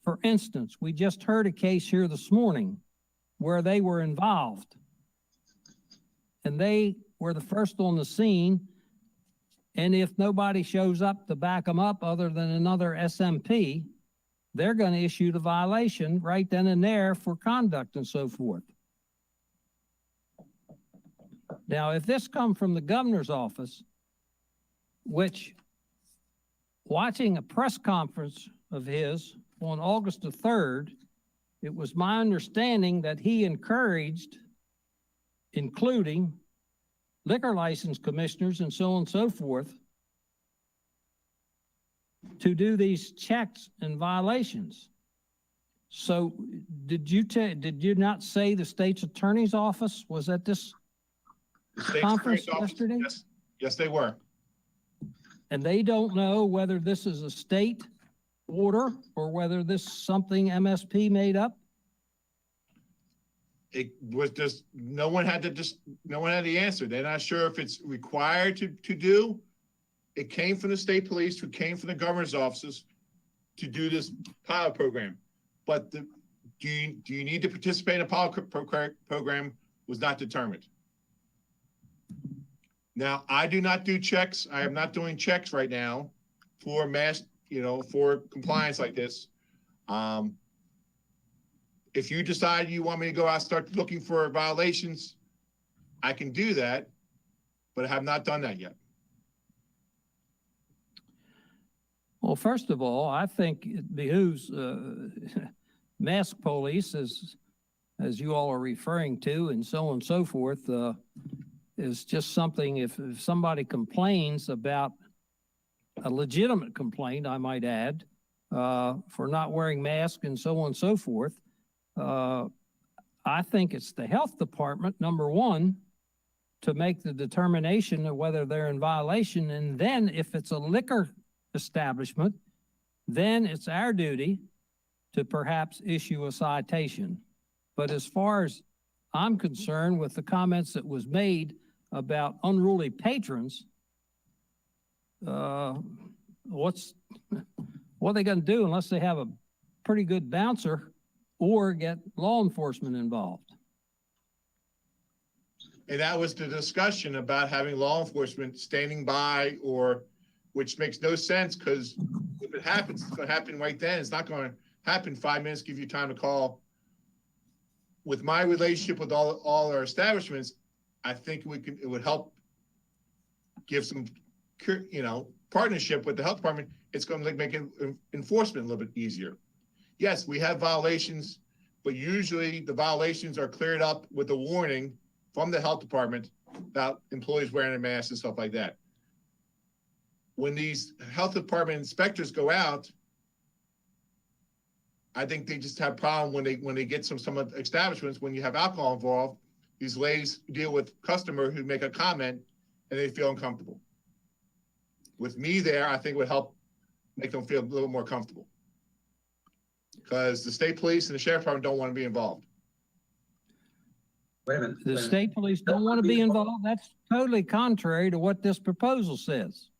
For instance, we just heard a case here this morning where they were involved. And they were the first on the scene. And if nobody shows up to back them up other than another SMP, they're going to issue the violation right then and there for conduct and so forth. Now, if this come from the governor's office, which watching a press conference of his on August the 3rd, it was my understanding that he encouraged, including liquor license commissioners and so on and so forth, to do these checks and violations. So did you not say the state's attorney's office was at this The state's conference attorney's office- yesterday? Yes, they were. And they don't know whether this is a state order or whether this is something MSP made up? It was just, no one had the answer. They're not sure if it's required to do. It came from the state police, who came from the governor's offices to do this pilot program. But do you need to participate in a pilot program was not determined. Now, I do not do checks. I am not doing checks right now for mass, for compliance like this. If you decide you want me to go out and start looking for violations, I can do that, but I have not done that yet. Well, first of all, I think it behooves mask police, as you all are referring to, and so on and so forth, is just something, if somebody complains about a legitimate complaint, I might add, for not wearing masks and so on and so forth, I think it's the health department, number one, to make the determination of whether they're in violation. And then if it's a liquor establishment, then it's our duty to perhaps issue a citation. But as far as I'm concerned, with the comments that was made about unruly patrons, what are they going to do unless they have a pretty good bouncer or get law enforcement involved? And that was the discussion about having law enforcement standing by, which makes no sense, because if it happens, it's going to happen right then. It's not going to happen 5 minutes, give you time to call. With my relationship with all our establishments, I think it would help give some, partnership with the health department. It's going to make enforcement a little bit easier. Yes, we have violations, but usually the violations are cleared up with a warning from the health department about employees wearing a mask and stuff like that. When these health department inspectors go out, I think they just have a problem when they get some establishments, when you have alcohol involved. These ladies deal with customers who make a comment and they feel uncomfortable. With me there, I think it would help make them feel a little more comfortable, because the state police and the sheriff department don't want to be involved. Wait a minute. The state police don't want to be involved. That's totally contrary to what this proposal says.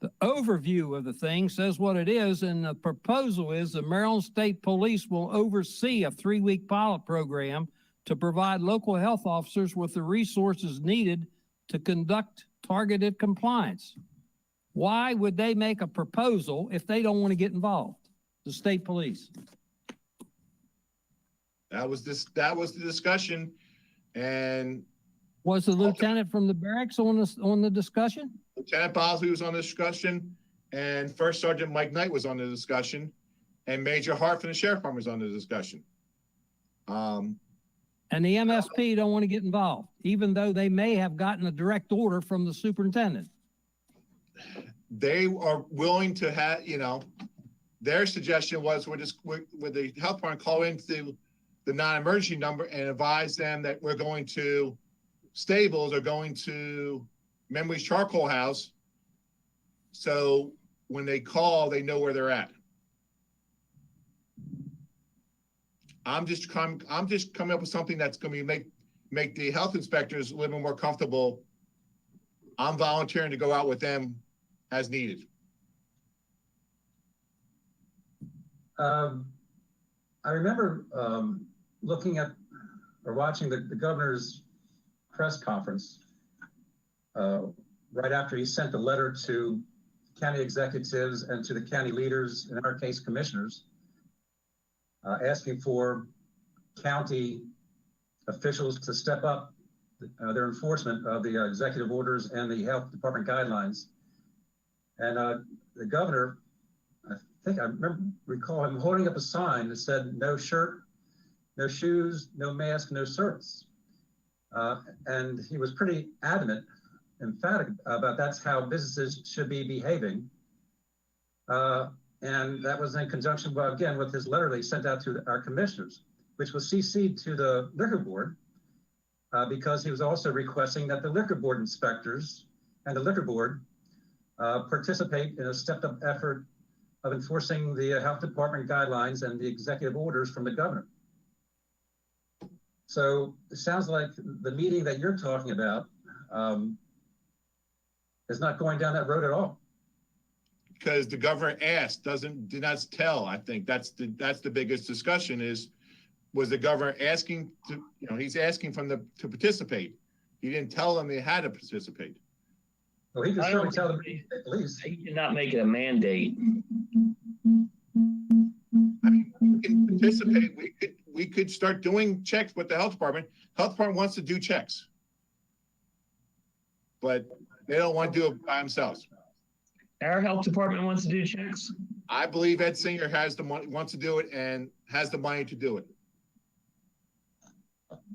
The overview of the thing says what it is, and the proposal is the Maryland State Police will oversee a 3-week pilot program to provide local health officers with the resources needed to conduct targeted compliance. Why would they make a proposal if they don't want to get involved? The state police. That was the discussion. And was the lieutenant from the barracks on the discussion? Lieutenant Bosley was on the discussion, and First Sergeant Mike Knight was on the discussion, and Major Hart from the Sheriff Department was on the discussion. And the MSP don't want to get involved, even though they may have gotten a direct order from the superintendent. They are willing to have, their suggestion was with the health department call into the non-emergency number and advise them that we're going to Stables or going to Memories Charcoal House. So when they call, they know where they're at. I'm just coming up with something that's going to make the health inspectors a little more comfortable. I'm volunteering to go out with them as needed. I remember looking at or watching the governor's press conference right after he sent the letter to county executives and to the county leaders, in our case, commissioners, asking for county officials to step up their enforcement of the executive orders and the health department guidelines. And the governor, I think I recall him holding up a sign that said, "No shirt, no shoes, no mask, no service." And he was pretty adamant, emphatic about that's how businesses should be behaving. And that was in conjunction, again, with his letter that he sent out to our commissioners, which was CC'd to the liquor board, because he was also requesting that the liquor board inspectors and the liquor board participate in a stepped up effort of enforcing the health department guidelines and the executive orders from the governor. So it sounds like the meeting that you're talking about is not going down that road at all. Because the governor asked, did not tell. I think that's the biggest discussion was the governor asking to, he's asking to participate. He didn't tell them they had to participate. Well, he can certainly tell them at least. He did not make it a mandate. I mean, we can participate. We could start doing checks with the health department. Health department wants to do checks, but they don't want to do it by themselves. Our health department wants to do checks. I believe Ed Singer has the money, wants to do it, and has the money to do it.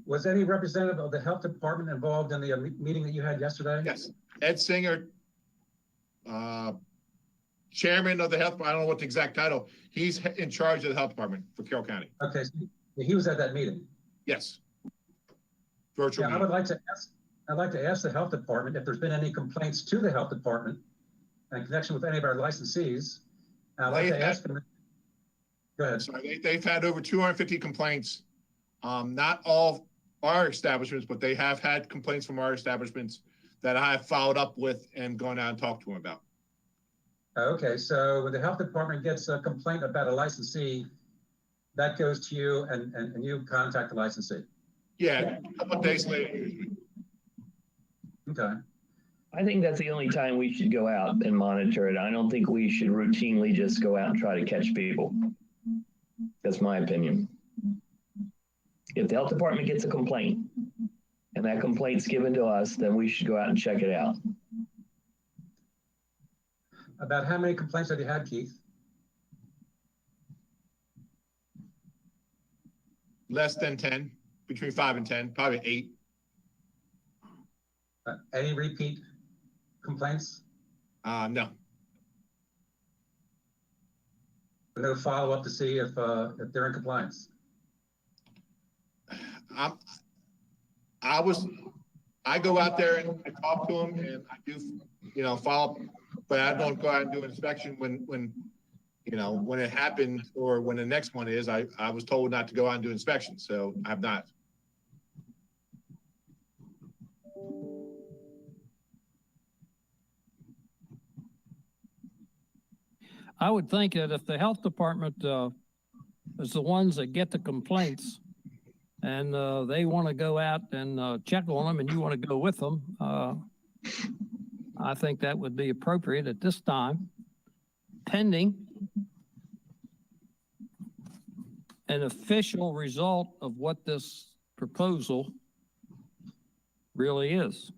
Was any representative of the health department involved in the meeting that you had yesterday? Yes, Ed Singer, chairman of the health. I don't know what the exact title. He's in charge of the health department for Carroll County. Okay, so he was at that meeting. Yes. Virtual. Yeah, meeting. I'd like to ask the health department if there's been any complaints to the health department in connection with any of our licensees. I'd like to ask them. Go ahead. Sorry, they've had over 250 complaints. Not all our establishments, but they have had complaints from our establishments that I have followed up with and gone out and talked to them about. Okay, so when the health department gets a complaint about a licensee, that goes to you and you contact the licensee? Yeah, a couple of days later. Okay. I think that's the only time we should go out and monitor it. I don't think we should routinely just go out and try to catch people. That's my opinion. If the health department gets a complaint and that complaint's given to us, then we should go out and check it out. About how many complaints have you had, Keith? Less than 10, between 5 and 10, probably 8. Any repeat complaints? No. No follow-up to see if they're in compliance? I go out there and I talk to them and I do, follow up, but I don't go out and do an inspection when it happened or when the next one is. I was told not to go out and do inspections, so I have not. I would think that if the health department is the ones that get the complaints and they want to go out and check on them and you want to go with them, I think that would be appropriate at this time, pending an official result of what this proposal really is.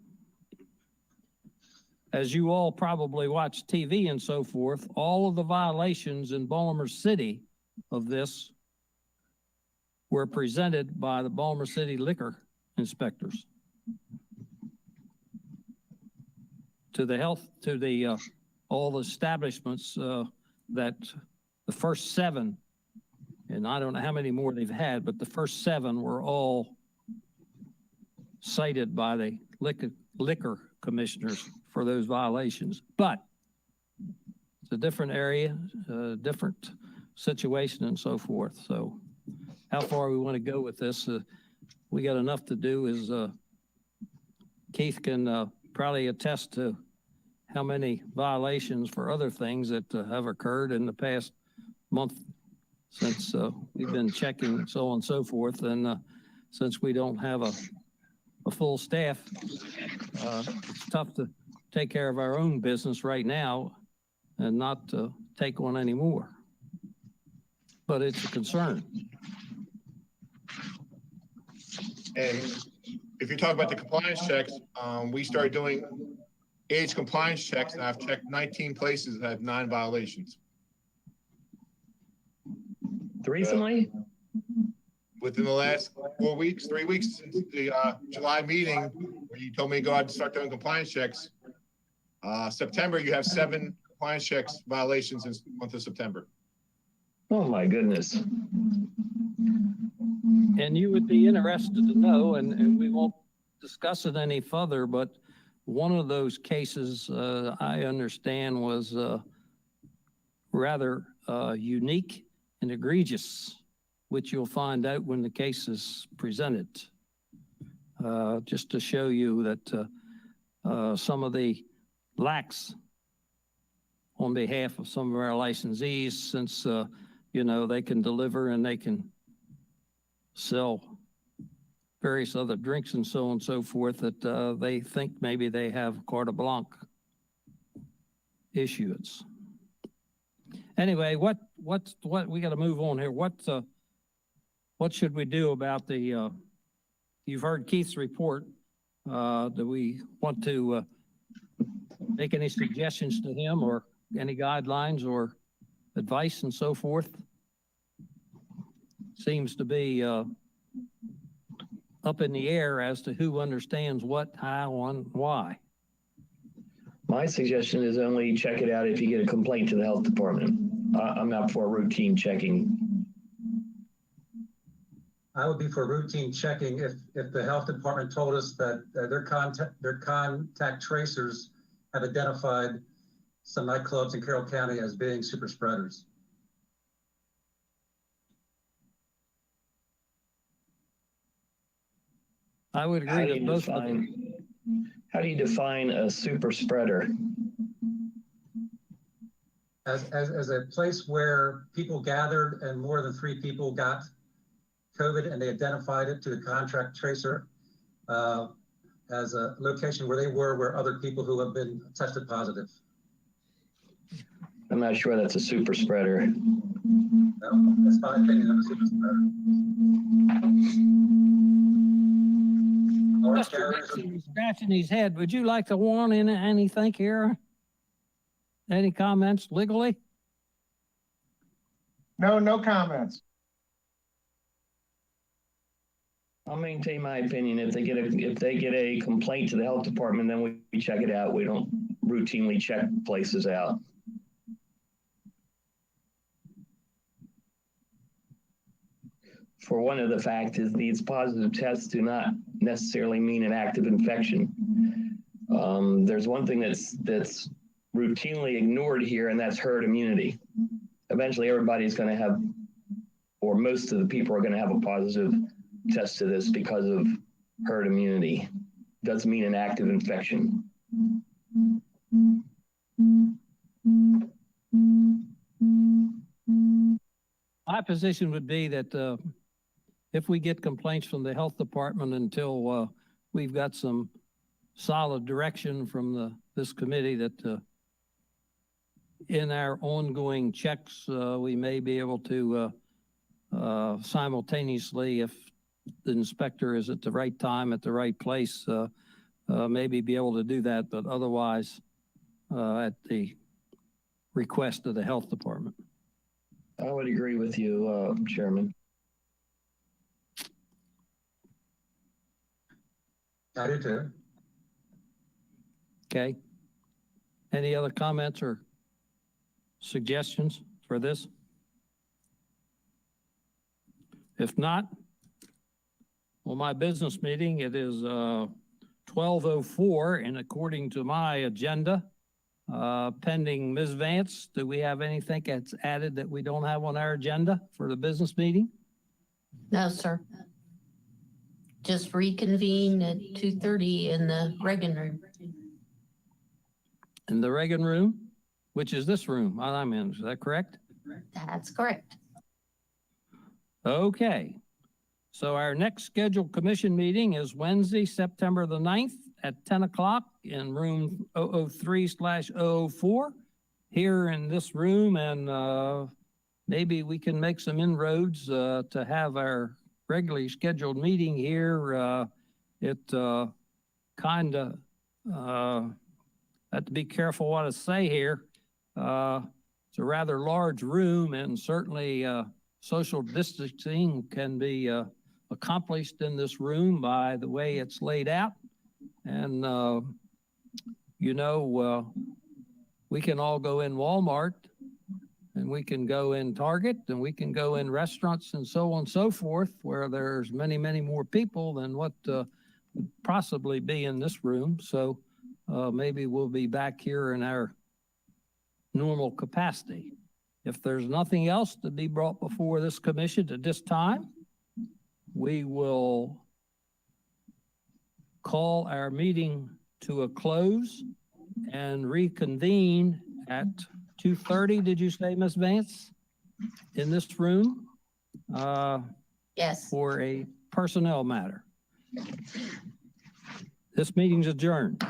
As you all probably watch TV and so forth, all of the violations in Baltimore City of this were presented by the Baltimore City liquor inspectors to the all the establishments that the first 7, and I don't know how many more they've had, but the first 7 were all cited by the liquor commissioners for those violations. But it's a different area, different situation and so forth. So how far we want to go with this, we got enough to do. Is Keith can probably attest to how many violations for other things that have occurred in the past month since we've been checking and so on and so forth. And since we don't have a full staff, it's tough to take care of our own business right now and not take on any more. But it's a concern. And if you talk about the compliance checks, we started doing age compliance checks, and I've checked 19 places that have 9 violations. Recently? Within the last 4 weeks, 3 weeks since the July meeting, where you told me to go out and start doing compliance checks. September, you have 7 compliance checks violations in the month of September. Oh my goodness. And you would be interested to know, and we won't discuss it any further, but one of those cases I understand was rather unique and egregious, which you'll find out when the case is presented. Just to show you that some of the lax on behalf of some of our licensees since, you know, they can deliver and they can sell various other drinks and so on and so forth that they think maybe they have carte blanche issuance. Anyway, what we got to move on here. What should we do about the? You've heard Keith's report. Do we want to make any suggestions to him or any guidelines or advice and so forth? Seems to be up in the air as to who understands what, how, and why. My suggestion is only check it out if you get a complaint to the health department. I'm not for routine checking. I would be for routine checking if the health department told us that their contact tracers have identified some nightclubs in Carroll County as being super spreaders. I would agree with both of them. How do you define a super spreader? As a place where people gathered and more than 3 people got COVID and they identified it to the contact tracer as a location where they were, where other people who have been tested positive. I'm not sure that's a super spreader. No, that's my opinion of a super spreader. Mr. Nixon is scratching his head. Would you like to want in anything here? Any comments legally? No comments. I'll maintain my opinion. If they get a complaint to the health department, then we check it out. We don't routinely check places out. For one of the fact is these positive tests do not necessarily mean an active infection. There's one thing that's routinely ignored here, and that's herd immunity. Eventually, everybody's going to have, or most of the people are going to have a positive test to this because of herd immunity. Doesn't mean an active infection. My position would be that if we get complaints from the health department until we've got some solid direction from this committee that in our ongoing checks, we may be able to simultaneously, if the inspector is at the right time, at the right place, maybe be able to do that, but otherwise at the request of the health department. I would agree with you, Chairman. I do too. Okay. Any other comments or suggestions for this? If not, well, my business meeting, it is 12:04, and according to my agenda, pending Ms. Vance, do we have anything that's added that we don't have on our agenda for the business meeting? No, sir. Just reconvene at 2:30 in the Reagan room. In the Reagan room, which is this room I'm in, is that correct? That's correct. Okay. So our next scheduled commission meeting is Wednesday, September the 9th at 10 o'clock in room 003/004 here in this room. And maybe we can make some inroads to have our regularly scheduled meeting here. It kind of, I have to be careful what I say here. It's a rather large room, and certainly social distancing can be accomplished in this room by the way it's laid out. And, you know, we can all go in Walmart, and we can go in Target, and we can go in restaurants and so on and so forth, where there's many, many more people than what would possibly be in this room. So maybe we'll be back here in our normal capacity. If there's nothing else to be brought before this commission at this time, we will call our meeting to a close and reconvene at 2:30, did you say, Ms. Vance? In this room? Yes. For a personnel matter. This meeting's adjourned.